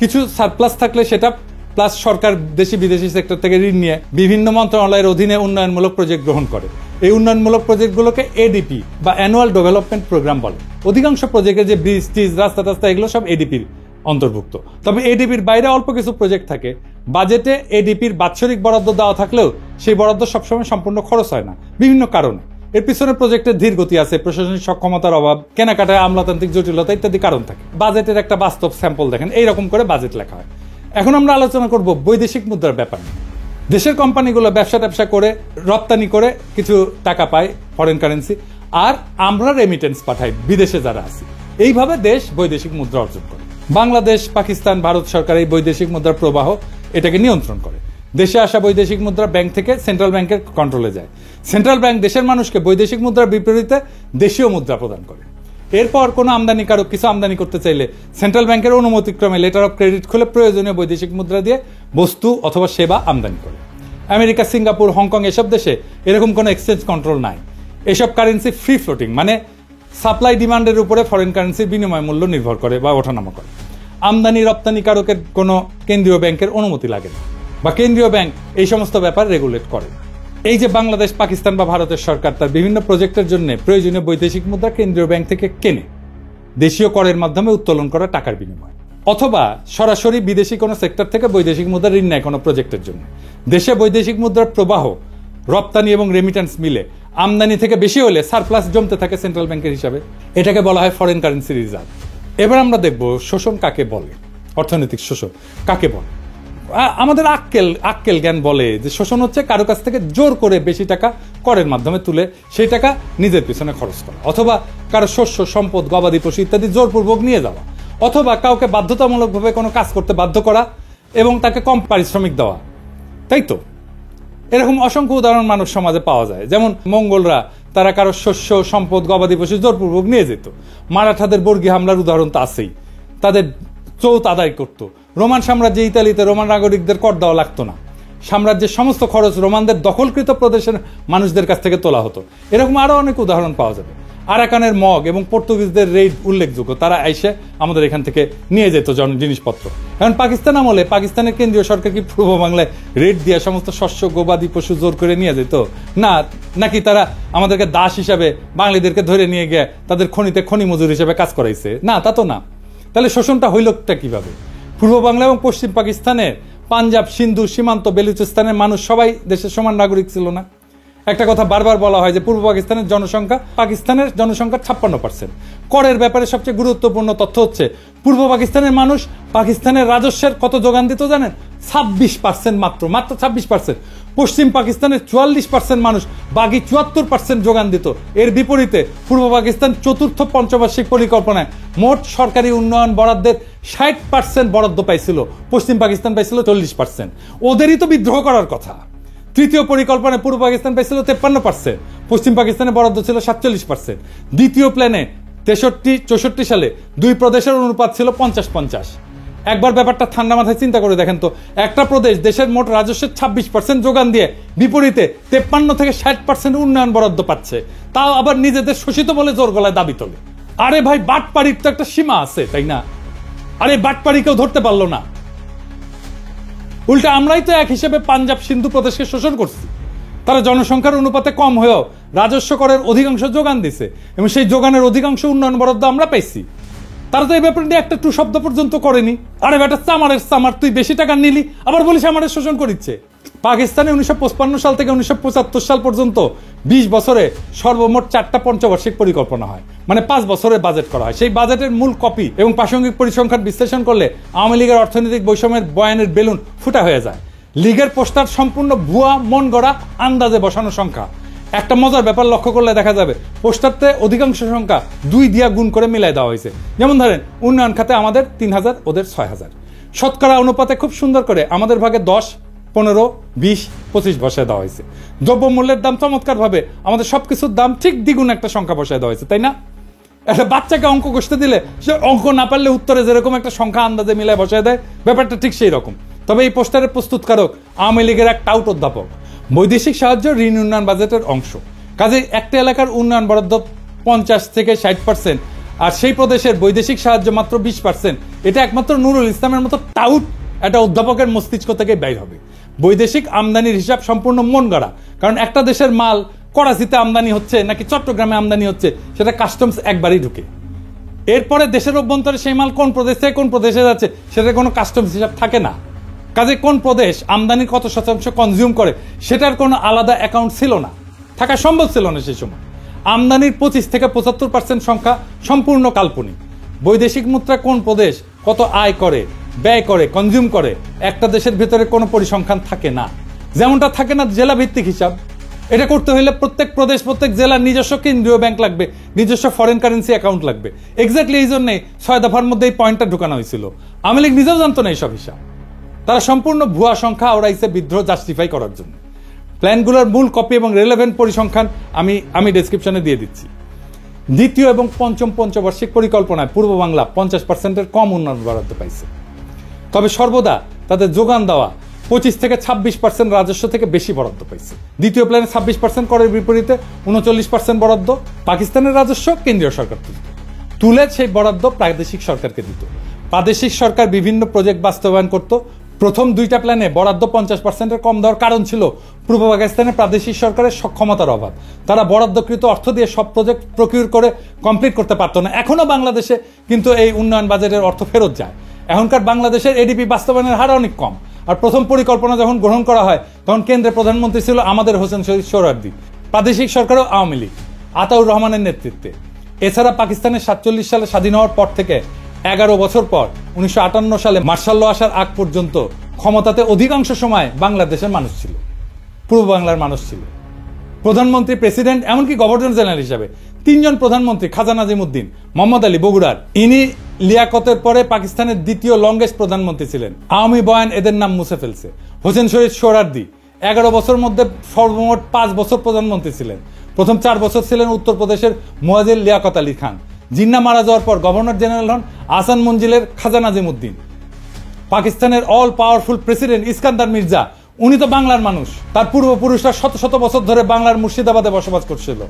কিছু সারপ্লাস থাকলে সেটা প্লাস সরকার দেশি বিদেশি সেক্টর থেকে ঋণ নিয়ে বিভিন্ন মন্ত্রণালয়ের অধীনে উন্নয়নমূলক প্রজেক্ট গ্রহণ করে। এই উন্নয়নমূলক প্রজেক্টগুলোকে এডিপি বা অ্যানুয়াল ডেভেলপমেন্ট প্রোগ্রাম বলে। অধিকাংশ প্রজেক্টে যে ব্রিজ টিজ, রাস্তা টাস্তা, এগুলো সব এডিপির অন্তর্ভুক্ত। তবে এডিপির বাইরে অল্প কিছু প্রজেক্ট থাকে। বাজেটে এডিপির বাৎসরিক বরাদ্দ দেওয়া থাকলেও সেই বরাদ্দ সবসময় সম্পূর্ণ খরচ হয় না বিভিন্ন কারণে। এর পিছনে প্রজেক্টের ধীর গতি আছে, প্রশাসনিক সক্ষমতার অভাব, কেনাকাটায় আমলাতান্ত্রিক জটিলতা ইত্যাদি কারণ থাকে। বাজেটের একটা বাস্তব স্যাম্পল দেখেন, এইরকম করে বাজেট লেখা হয়। এখন আমরা আলোচনা করব বৈদেশিক মুদ্রার ব্যাপার। দেশের কোম্পানিগুলো ব্যবসা করে রপ্তানি করে কিছু টাকা পায়, ফরেন কারেন্সি, আর আমরা রেমিটেন্স পাঠাই বিদেশে যারা আছে। এইভাবে দেশ বৈদেশিক মুদ্রা অর্জন করে। বাংলাদেশ, পাকিস্তান, ভারত সরকার এই বৈদেশিক মুদ্রার প্রবাহ এটাকে নিয়ন্ত্রণ করে। দেশে আসা বৈদেশিক মুদ্রা ব্যাংক থেকে সেন্ট্রাল ব্যাংকের কন্ট্রোলে যায়। সেন্ট্রাল ব্যাংক দেশের মানুষকে বৈদেশিক মুদ্রার বিপরীতে দেশীয় মুদ্রা প্রদান করে। এরপর কোনো আমদানিকারক কিছু আমদানি করতে চাইলে সেন্ট্রাল ব্যাংকের অনুমতিক্রমে লেটার অফ ক্রেডিট খুলে প্রয়োজনীয় বৈদেশিক মুদ্রা দিয়ে বস্তু অথবা সেবা আমদানি করে। আমেরিকা, সিঙ্গাপুর, হংকং এসব দেশে এরকম কোনো এক্সচেঞ্জ কন্ট্রোল নাই। এসব কারেন্সি ফ্রি ফ্লোটিং, মানে সাপ্লাই ডিমান্ডের উপরে ফরেন কারেন্সির বিনিময় মূল্য নির্ভর করে বা ওঠানামা করে। আমদানি রপ্তানিকারকের কোনো কেন্দ্রীয় ব্যাংকের অনুমতি লাগে না, বা কেন্দ্রীয় ব্যাংক এই সমস্ত ব্যাপার রেগুলেট করে। এই যে বাংলাদেশ, পাকিস্তান বা ভারতের সরকার তার বিভিন্ন প্রজেক্টের জন্য প্রয়োজনীয় বৈদেশিক মুদ্রা কেন্দ্রীয় ব্যাংক থেকে কেনে দেশীয় করের মাধ্যমে উত্তোলন করা টাকার বিনিময়, অথবা সরাসরি বিদেশি কোনো সেক্টর থেকে বৈদেশিক মুদ্রা ঋণ নেয় কোনো প্রজেক্টের জন্য। দেশে বৈদেশিক মুদ্রার প্রবাহ, রপ্তানি এবং রেমিটেন্স মিলে আমদানি থেকে বেশি হলে সারপ্লাস জমতে থাকে সেন্ট্রাল ব্যাংকের হিসাবে। এটাকে বলা হয় ফরেন কারেন্সি রিজার্ভ। এবার আমরা দেখব শোষণ কাকে বলে, অর্থনৈতিক শোষণ কাকে বলে। আমাদের আক্কেল জ্ঞান বলে যে শোষণ হচ্ছে কারো কাছ থেকে জোর করে বেশি টাকা করের মাধ্যমে তুলে সেই টাকা নিজের পিছনে খরচ করা, অথবা কারো শস্য, সম্পদ, গবাদি পশু ইত্যাদি জোরপূর্বক নিয়ে যাওয়া, অথবা কাউকে বাধ্যতামূলকভাবে কোনো কাজ করতে বাধ্য করা এবং তাকে কম পারিশ্রমিক দেওয়া। তাই তো এরকম অসংখ্য উদাহরণ মানব সমাজে পাওয়া যায়। যেমন মঙ্গলরা তারা কারো শস্য, সম্পদ, গবাদি পশু জোরপূর্বক নিয়ে যেত। মারাঠাদের বর্গী হামলার উদাহরণ তো আছেই, তাদের চৌত আদায় করত। রোমান সাম্রাজ্যে ইতালিতে রোমান নাগরিকদের কর দেওয়া লাগতো না, সাম্রাজ্যের সমস্ত খরচ রোমানদের দখলকৃত প্রদেশের মানুষদের কাছ থেকে তোলা হতো। এরকম আরো অনেক উদাহরণ পাওয়া যাবে। আরাকানের মগ এবং পর্তুগিজদের রেইড উল্লেখযোগ্য, তারা এসে আমাদের এখান থেকে নিয়ে যেত জিনিসপত্র। এখন পাকিস্তান আমলে পাকিস্তানের কেন্দ্রীয় সরকার কি পূর্ব বাংলায় রেড দিয়ে সমস্ত শস্য, গবাদি পশু জোর করে নিয়ে যেত? না, নাকি তারা আমাদেরকে দাস হিসাবে বাঙালিদেরকে ধরে নিয়ে গিয়ে তাদের খনিতে খনি মজুর হিসেবে কাজ করাইছে? না, তা তো না। তাহলে শোষণটা হইলটা কিভাবে? পূর্ব বাংলা এবং পশ্চিম পাকিস্তানের পাঞ্জাব, সিন্ধু, সীমান্ত, বেলুচিস্তানের মানুষ সবাই দেশের সমান নাগরিক ছিল না? একটা কথা বারবার বলা হয় যে পূর্ব পাকিস্তানের জনসংখ্যা পাকিস্তানের জনসংখ্যার 56%। করের ব্যাপারে সবচেয়ে গুরুত্বপূর্ণ তথ্য হচ্ছে পূর্ব পাকিস্তানের মানুষ পাকিস্তানের রাজস্বের কত যোগান দিত জানেন? 26%, মাত্র 26%। পশ্চিম পাকিস্তানের 44% মানুষ বাকি 74% যোগান দিত। এর বিপরীতে পূর্ব পাকিস্তান চতুর্থ পঞ্চবার্ষিক পরিকল্পনায় মোট সরকারি উন্নয়ন বরাদ্দের 60% বরাদ্দ পাইছিল, পশ্চিম পাকিস্তান পাইছিল 40%। ওদেরই তো বিদ্রোহ করার কথা। তৃতীয় পরিকল্পনায় পূর্ব পাকিস্তান পাইছিল 53%, পশ্চিম পাকিস্তানের বরাদ্দ ছিল 47%। দ্বিতীয় প্ল্যানে 63-64 সালে দুই প্রদেশের অনুপাত ছিল 50-50। একবার ব্যাপারটা ঠান্ডা মাথায় চিন্তা করে দেখেন তো, একটা প্রদেশ দেশের মোট রাজস্বের 26% যোগান দিয়ে বিপরীতে 53 থেকে 60% উন্নয়ন বরাদ্দ পাচ্ছে, তাও আবার নিজেদের শোষিত বলে জোর গলায় দাবি তোলে। আরে ভাই, বাটপাড়ির তো একটা সীমা আছে, তাই না? আরে বাটপাড়ি কেউ ধরতে পারলো না। উল্টা আমরাই তো এক হিসেবে পাঞ্জাব, সিন্ধু প্রদেশকে শোষণ করছি। তারা জনসংখ্যার অনুপাতে কম হয়েও রাজস্ব করের অধিকাংশ যোগান দিছে এবং সেই যোগানের অধিকাংশ উন্নয়ন বরাদ্দ আমরা পাইছি। তারা তো এই ব্যাপারে নিয়ে একটা টু শব্দ পর্যন্ত করেনি। আরে বেটা, চামারের চামার, তুই বেশি টাকা নিলি আবার বলিস আমাদের শোষণ করিচ্ছে। পাকিস্তানে 1955 সাল থেকে 1975 সাল পর্যন্ত 20 বছরে সর্বমোট 4টা পঞ্চবার্ষিক পরিকল্পনা হয়, মানে 5 বছরের বাজেট করা হয়। সেই বাজেটের মূল কপি এবং প্রাসঙ্গিক পরিসংখ্যান বিশ্লেষণ করলে আওয়ামী লীগের অর্থনৈতিক বৈষম্যের বয়ানের বেলুন ফুটা হয়ে যায়। লীগের পোস্টার সম্পূর্ণ ভুয়া, মন গড়া, আন্দাজে বসানো সংখ্যা। একটা মজার ব্যাপার লক্ষ্য করলে দেখা যাবে পোস্টারতে অধিকাংশ সংখ্যা 2 দিয়া গুণ করে মিলাই দেওয়া হয়েছে। যেমন ধরেন, উন্নয়ন খাতে আমাদের 3000, ওদের 6000। শতকরা অনুপাতে খুব সুন্দর করে আমাদের ভাগে 10, 15, 20, 25 বসায় দেওয়া হয়েছে। দ্রব্যমূল্যের দাম চমৎকার ভাবে আমাদের সবকিছুর দাম ঠিক দ্বিগুণ একটা সংখ্যা বসায় দেওয়া হয়েছে, তাই না? একটা বাচ্চাকে অঙ্ক কষতে দিলে সে অঙ্ক না পারলে উত্তরে যেরকম একটা সংখ্যা আন্দাজে মিলায় বসায় দেয়, ব্যাপারটা ঠিক সেই রকম। তবে এই পোস্টারের প্রস্তুতকারক আওয়ামী লীগের এক টাউট অধ্যাপক। বৈদেশিক সাহায্য ঋণ উন্নয়ন বাজেটের অংশ, কাজে একটা এলাকার উন্নয়ন বরাদ্দ 50 থেকে 60%, আর সেই প্রদেশের বৈদেশিক সাহায্য মাত্র 20%। এটা একমাত্র নুরুল ইসলামের মতো টাউট একটা অধ্যাপকের মস্তিষ্ক থেকে বাইর হবে। বৈদেশিক আমদানির হিসাব সম্পূর্ণ মন গড়া, কারণ একটা দেশের মাল করাচিতে আমদানি হচ্ছে নাকি চট্টগ্রামে আমদানি হচ্ছে সেটা কাস্টমস একবারই ঢুকে। এরপরে দেশের অভ্যন্তরে সেই মাল কোন প্রদেশ থেকে কোন প্রদেশে যাচ্ছে সেটা কোনো কাস্টমস হিসাব থাকে না। কাজে কোন প্রদেশ আমদানির কত শতাংশ কনজিউম করে সেটার কোনো আলাদা অ্যাকাউন্ট ছিল না, থাকা সম্ভব ছিল না সেই সময়। আমদানির 25 থেকে 75% সংখ্যা সম্পূর্ণ কাল্পনিক। বৈদেশিক মুদ্রা কোন প্রদেশ কত আয় করে, ব্যয় করে, কনজিউম করে, একটা দেশের ভেতরে কোনো পরিসংখ্যান থাকে না। যেমনটা থাকে না জেলা ভিত্তিক হিসাব। এটা করতে হলে প্রত্যেক প্রদেশ, প্রত্যেক জেলার নিজস্ব কেন্দ্রীয় ব্যাংক লাগবে, নিজস্ব ফরেন কারেন্সি অ্যাকাউন্ট লাগবে। এক্স্যাক্টলি এই জন্যই 6 দফার মধ্যে এই পয়েন্টটা ঢুকানো হয়েছিল। আওয়ামী লীগ নিজেও জানতো না এইসব হিসাব। তারা সম্পূর্ণ ভুয়া সংখ্যা ওরাইছে বিদ্রোহ জাস্টিফাই করার জন্য। প্ল্যানগুলোর মূল কপি এবং রেলেভেন্ট পরিসংখ্যান আমি ডেসক্রিপশনে দিয়ে দিচ্ছি। দ্বিতীয় এবং পঞ্চম পঞ্চবার্ষিক পরিকল্পনায় পূর্ব বাংলা 50%-এর কম উন্নয়ন বরাদ্দ পাইছে। তবে সর্বদা তাদের যোগান দেওয়া 25-26% রাজস্ব থেকে বেশি বরাদ্দ পাইছে। দ্বিতীয় প্ল্যানে 26% করের বিপরীতে 39% বরাদ্দ পাকিস্তানের রাজস্ব কেন্দ্রীয় সরকার তুলে সেই বরাদ্দ প্রাদেশিক সরকারকে দিত। প্রাদেশিক সরকার বিভিন্ন প্রজেক্ট বাস্তবায়ন করত। প্রথম দুইটা প্ল্যানে বরাদ্দ 50%-এর কম দেওয়ার কারণ ছিল পূর্ব পাকিস্তানের প্রাদেশিক সরকারের সক্ষমতার অভাব। তারা বরাদ্দকৃত অর্থ দিয়ে সব প্রজেক্ট প্রকিউর করে কমপ্লিট করতে পারতো না। এখনো বাংলাদেশে কিন্তু এই উন্নয়ন বাজেটের অর্থ ফেরত যায়। এখনকার বাংলাদেশের এডিপি বাস্তবায়নের হার অনেক কম। আর প্রথম পরিকল্পনা যখন গ্রহণ করা হয় তখন কেন্দ্রে প্রধানমন্ত্রী ছিল আমাদের হোসেন শহীদ সোহরাওয়ার্দী, প্রাদেশিক সরকারও আওয়ামী লীগ আতাউর রহমানের নেতৃত্বে। এছাড়া পাকিস্তানের 47 সালে স্বাধীন হওয়ার পর থেকে 11 বছর পর 1958 সালে মার্শাল ল আসার আগ পর্যন্ত ক্ষমতাতে অধিকাংশ সময় বাংলাদেশের মানুষ ছিল, পূর্ব বাংলার মানুষ ছিল। প্রধানমন্ত্রী, প্রেসিডেন্ট, এমনকি গভর্নর জেনারেল হিসাবে 3 জন প্রধানমন্ত্রী, খাজা নাজিমুদ্দিন, মোহাম্মদ আলী বগুড়ার, ইনি লিয়াকতের পরে পাকিস্তানের দ্বিতীয় লংগেস্ট প্রধানমন্ত্রী ছিলেন। আওয়ামী বয়ান এদের নাম মুছে ফেলছে। হোসেন শহীদ সোহরাওয়ার্দী 11 বছর মধ্যে সর্বমোট 5 বছর প্রধানমন্ত্রী ছিলেন। প্রথম 4 বছর ছিলেন উত্তরপ্রদেশের মুয়াজ্জিল লিয়াকত আলী খান। জিন্না মারা যাওয়ার পর গভর্নর জেনারেল হন আহসান মঞ্জিলের খাজা নাজিমুদ্দিন। পাকিস্তানের all powerful president Iskander Mirza, উনি তো বাংলার মানুষ। তার পূর্বপুরুষরা শত শত বছর ধরে বাংলার মুর্শিদাবাদে বসবাস করছিল,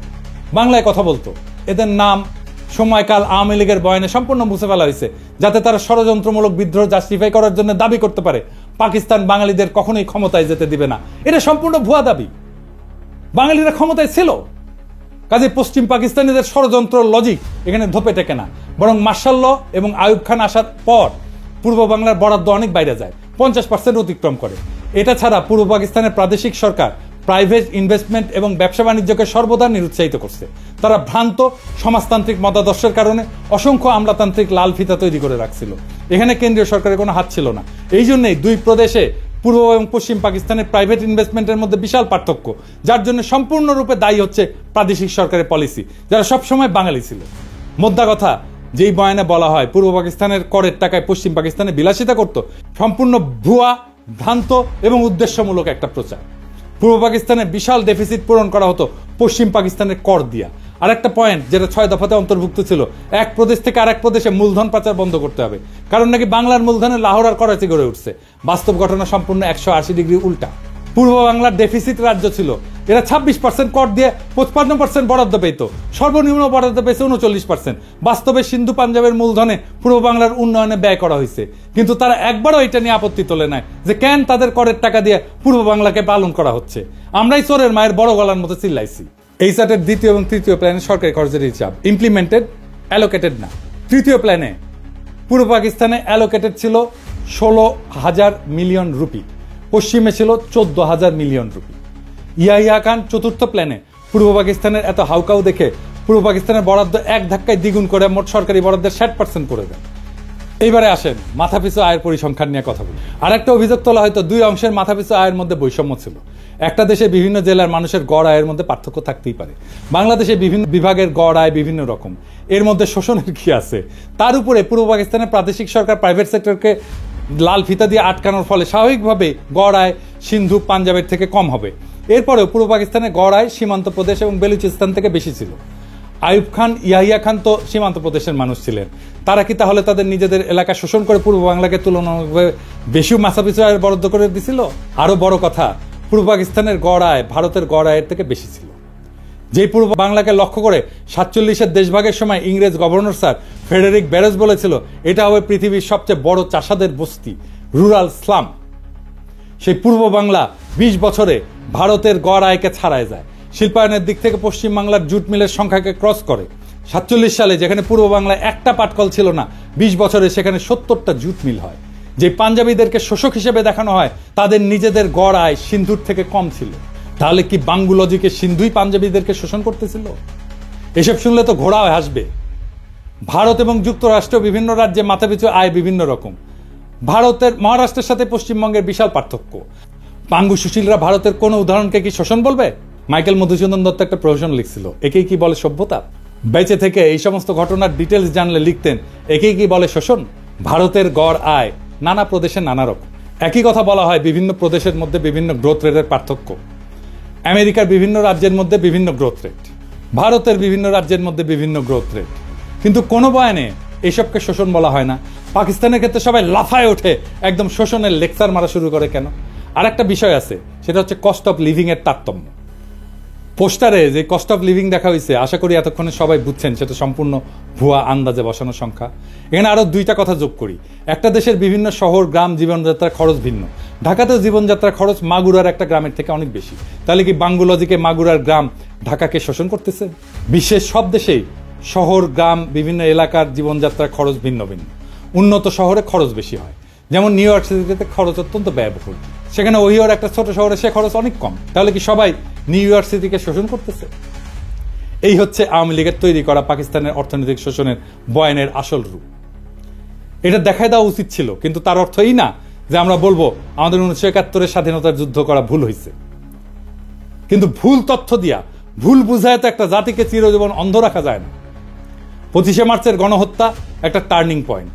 বাংলায় কথা বলতো। এদের নাম সময়কাল আওয়ামী লীগের বয়ানে সম্পূর্ণ মুছে ফেলা হয়েছে, যাতে তারা ষড়যন্ত্রমূলক বিদ্রোহ জাস্টিফাই করার জন্য দাবি করতে পারে পাকিস্তান বাঙালিদের কখনোই ক্ষমতায় যেতে দিবে না। এটা সম্পূর্ণ ভুয়া দাবি। বাঙালিরা ক্ষমতায় ছিল, কাজে পশ্চিম পাকিস্তানিদের ষড়যন্ত্র লজিক এখানে ধোপে টেকে না। বরং মার্শাল ল এবং আইয়ুব খান আসার পর পূর্ব বাংলার বরাদ্দ অনেক বাইরে যায়, 50% অতিক্রম করে। এটা ছাড়া পূর্ব পাকিস্তানের প্রাদেশিক সরকার প্রাইভেট ইনভেস্টমেন্ট এবং ব্যবসা বাণিজ্যকে সর্বদা নিরুৎসাহিত করছে। তারা ভ্রান্ত সমাজতান্ত্রিক মতাদর্শের কারণে অসংখ্য আমলাতান্ত্রিক লাল ফিতা তৈরি করে রাখছিল। এখানে কেন্দ্রীয় সরকারের কোনো হাত ছিল না। এই জন্যই দুই প্রদেশে পূর্ব এবং পশ্চিম পাকিস্তানের প্রাইভেট ইনভেস্টমেন্টের মধ্যে বিশাল পার্থক্য, যার জন্য সম্পূর্ণরূপে দায়ী হচ্ছে প্রাদেশিক সরকারের পলিসি, যারা সবসময় বাঙালি ছিল। মোদ্দা কথা, যেই বয়ানে বলা হয় পূর্ব পাকিস্তানের করের টাকায় পশ্চিম পাকিস্তানে বিলাসিতা করত, সম্পূর্ণ ভুয়া, ভ্রান্ত এবং উদ্দেশ্যমূলক একটা প্রচার। পূর্ব পাকিস্তানের বিশাল ডেফিসিট পূরণ করা হতো পশ্চিম পাকিস্তানের কর দিয়া। আর একটা পয়েন্ট যেটা 6 দফাতে অন্তর্ভুক্ত ছিল, এক প্রদেশ থেকে আরেক প্রদেশে মূলধন পাচার বন্ধ করতে হবে, কারণ নাকি বাংলার মূলধনে লাহোর আর করাচি গড়ে উঠছে। বাস্তব ঘটনা সম্পূর্ণ 180 ডিগ্রি উল্টা। পূর্ব বাংলার ডেফিসিট রাজ্য ছিল, এরা 26% কর দিয়ে 55% বরাদ্দ পেত, সর্বনিম্ন বরাদ্দ পেয়েছে 39%। বাস্তবে সিন্ধু পাঞ্জাবের মূলধনে পূর্ব বাংলার উন্নয়নে ব্যয় করা হয়েছে, কিন্তু তারা একবারও এটা নিয়ে আপত্তি তোলে নাই যে কেন তাদের করের টাকা দিয়ে পূর্ব বাংলাকে পালন করা হচ্ছে। আমরাই চোরের মায়ের বড় গলার মতো চিল্লাইছি। এই চার্টের দ্বিতীয় এবং তৃতীয় প্ল্যানে সরকারি খরচের হিসাব ইমপ্লিমেন্টেড, অ্যালোকেটেড না। তৃতীয় প্ল্যানে পূর্ব পাকিস্তানে অ্যালোকেটেড ছিল 16,000 মিলিয়ন রুপি, পশ্চিমে ছিল 14,000 মিলিয়ন রুপি। ইয়াহিয়া খান চতুর্থ প্ল্যানে পূর্ব পাকিস্তানের এত হাউকাউ দেখে পূর্ব পাকিস্তানের বরাদ্দ এক ধাক্কায় দ্বিগুণ করে মোট সরকারি বরাদ্দের 60% করে দেন। এইবারে আসেন মাথাপিছু আয়ের পরিসংখ্যান নিয়ে কথা বলি। আর একটা অভিযোগ তোলা হয়তো দুই অংশের মাথাপিছু আয়ের মধ্যে বৈষম্য ছিল। একটা দেশে বিভিন্ন জেলার মানুষের গড় আয়ের মধ্যে পার্থক্য থাকতেই পারে। বাংলাদেশে বিভিন্ন বিভাগের গড় আয় বিভিন্ন রকম, এর মধ্যে শোষণের কি আছে? তার উপরে পূর্ব পাকিস্তানের প্রাদেশিক সরকার প্রাইভেট সেক্টরকে লাল ফিতা দিয়ে আটকানোর ফলে স্বাভাবিকভাবে গড় আয় সিন্ধু পাঞ্জাবের থেকে কম হবে। এরপরেও পূর্ব পাকিস্তানের গড় আয় সীমান্ত প্রদেশ এবং বেলুচিস্তান থেকে বেশি ছিল। আইয়ুব খান, ইয়াহিয়া খান তো সীমান্ত প্রদেশের মানুষ ছিলেন। তারা কি তাহলে তাদের নিজেদের এলাকা শোষণ করে পূর্ব বাংলাকে তুলনামূলকভাবে বেশি মাথাপিছু আয় বরাদ্দ করে দিছিল? আরো বড় কথা, পূর্ব পাকিস্তানের গড় আয় ভারতের গড় আয়ের থেকে বেশি ছিল। যেই পূর্ব বাংলাকে লক্ষ্য করে 47-এর দেশভাগের সময় ইংরেজ গভর্নর স্যার ফ্রেডেরিক ব্যারেজ বলেছিল এটা হবে পৃথিবীর সবচেয়ে বড় চাষাদের বস্তি, রুরাল স্লাম। সেই পূর্ব বাংলা 20 বছরে ভারতের গড় আয়কে ছাড়ায় যায়। শিল্পায়নের দিক থেকে পশ্চিম বাংলার জুট মিলের সংখ্যাকে ক্রস করে। 47 সালে যেখানে পূর্ব বাংলায় একটা পাটকল ছিল না, 20 বছরে সেখানে 70টা জুট মিল হয়। যে পাঞ্জাবিদেরকে শোষক হিসেবে দেখানো হয়, তাদের নিজেদের গড় আয় সিন্ধুর থেকে কম ছিল। তাহলে কি বাঙ্গুলজিকে সিন্ধুই পাঞ্জাবিদেরকে শোষণ করতেছিল? এসব শুনলে তো ঘোড়া হাসবে। ভারত এবং যুক্তরাষ্ট্র বিভিন্ন রাজ্যে মাথাপিছু আয় বিভিন্ন রকম। ভারতের মহারাষ্ট্রের সাথে পশ্চিমবঙ্গের বিশাল পার্থক্য। পাঙ্গু সুশীলরা ভারতের কোন উদাহরণকে কি শোষণ বলবে? মাইকেল মধুসূদন দত্ত একটা প্রহসন লিখছিল, একেই কি বলে সভ্যতা? বেঁচে থেকে এই সমস্ত ঘটনার ডিটেলস জানলে লিখতেন, একেই কি বলে শোষণ? ভারতের গড় আয় নানা প্রদেশে নানা রকম। একই কথা বলা হয় বিভিন্ন প্রদেশের মধ্যে বিভিন্ন গ্রোথ রেটের পার্থক্য। আমেরিকার বিভিন্ন রাজ্যের মধ্যে বিভিন্ন গ্রোথ রেট, ভারতের বিভিন্ন রাজ্যের মধ্যে বিভিন্ন গ্রোথ রেট, কিন্তু কোনো বয়ানে এসবকে শোষণ বলা হয় না। পাকিস্তানের ক্ষেত্রে সবাই লাফায় ওঠে, একদম শোষণের লেকচার মারা শুরু করে কেন? আর একটা বিষয় আছে, সেটা হচ্ছে কস্ট অফ লিভিং এর তারতম্য। পোস্টারে যে কস্ট অফ লিভিং দেখা হয়েছে, আশা করি এতক্ষণে সবাই বুঝছেন সেটা সম্পূর্ণ ভুয়া আন্দাজে বসানো সংখ্যা। এখানে আরো দুইটা কথা যোগ করি। একটা দেশের বিভিন্ন শহর গ্রাম জীবনযাত্রার খরচ ভিন্ন। ঢাকাতেও জীবনযাত্রার খরচ মাগুরার একটা গ্রামের থেকে অনেক বেশি। তাহলে কি বাঙ্গুলজিকে মাগুরার গ্রাম ঢাকাকে শোষণ করতেছে? বিশ্বের সব দেশেই শহর গ্রাম বিভিন্ন এলাকার জীবনযাত্রার খরচ ভিন্ন ভিন্ন। উন্নত শহরে খরচ বেশি হয়, যেমন নিউ ইয়র্ক সিটিতে খরচ অত্যন্ত ব্যয়বহুল, সেখানে ওহিওর একটা ছোট শহরে সে খরচ অনেক কম। তাহলে কি সবাই নিউ ইয়র্ক সিটিকে শোষণ করতেছে? এই হচ্ছে আওয়ামী লীগের তৈরি করা পাকিস্তানের অর্থনৈতিক শোষণের বয়ানের আসল রূপ। এটা দেখাই দেওয়া উচিত ছিল, কিন্তু তার অর্থ এই না যে আমরা বলবো আমাদের 1971 স্বাধীনতার যুদ্ধ করা ভুল হয়েছে। কিন্তু ভুল তথ্য দিয়া ভুল বুঝায় তো একটা জাতিকে চিরজীবন অন্ধ রাখা যায় না। 25শে মার্চের গণহত্যা একটা টার্নিং পয়েন্ট।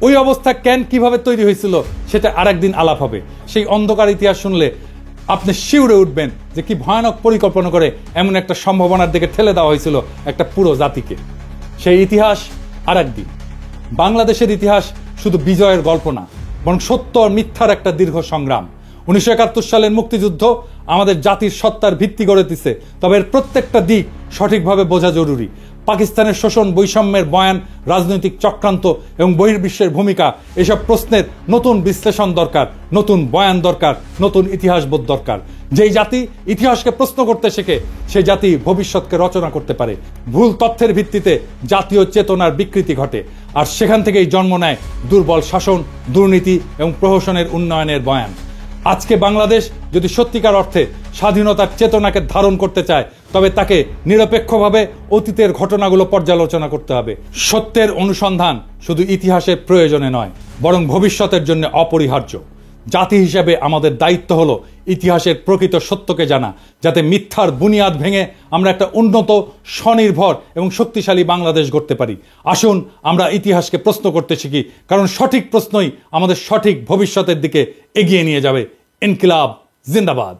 ওই অবস্থা কেন কিভাবে তৈরি হয়েছিল সেটা আরেকদিন আলাপ হবে। সেই অন্ধকার ইতিহাস শুনলে আপনি শিউরে উঠবেন যে কি ভয়ানক পরিকল্পনা করে এমন একটা সম্ভাবনার দিকে ঠেলে দেওয়া হয়েছিল একটা পুরো জাতিকে। সেই ইতিহাস আরেকদিন। বাংলাদেশের ইতিহাস শুধু বিজয়ের গল্প না, বরং সত্য আর মিথ্যার একটা দীর্ঘ সংগ্রাম। 1971 সালের মুক্তিযুদ্ধ আমাদের জাতির সত্তার ভিত্তি গড়ে দিছে, তবে এর প্রত্যেকটা দিক সঠিকভাবে বোঝা জরুরি। পাকিস্তানের শোষণ, বৈষম্যের বয়ান, রাজনৈতিক চক্রান্ত এবং বহির্বিশ্বের ভূমিকা, এসব প্রশ্নের নতুন বিশ্লেষণ দরকার, নতুন বয়ান দরকার, নতুন ইতিহাসবোধ দরকার। যেই জাতি ইতিহাসকে প্রশ্ন করতে শেখে, সেই জাতি ভবিষ্যৎকে রচনা করতে পারে। ভুল তথ্যের ভিত্তিতে জাতীয় চেতনার বিকৃতি ঘটে, আর সেখান থেকেই জন্ম নেয় দুর্বল শাসন, দুর্নীতি এবং প্রহসনের উন্নয়নের বয়ান। আজকে বাংলাদেশ যদি সত্যিকার অর্থে স্বাধীনতার চেতনাকে ধারণ করতে চায়, তবে তাকে নিরপেক্ষভাবে অতীতের ঘটনাগুলো পর্যালোচনা করতে হবে। সত্যের অনুসন্ধান শুধু ইতিহাসের প্রয়োজনে নয়, বরং ভবিষ্যতের জন্য অপরিহার্য। জাতি হিসেবে আমাদের দায়িত্ব হলো ইতিহাসের প্রকৃত সত্যকে জানা, যাতে মিথ্যার বুনিয়াদ ভেঙে আমরা একটা উন্নত, স্বনির্ভর এবং শক্তিশালী বাংলাদেশ গড়তে পারি। আসুন আমরা ইতিহাসকে প্রশ্ন করতে শিখি, কারণ সঠিক প্রশ্নই আমাদের সঠিক ভবিষ্যতের দিকে এগিয়ে নিয়ে যাবে। ইনকিলাব জিন্দাবাদ।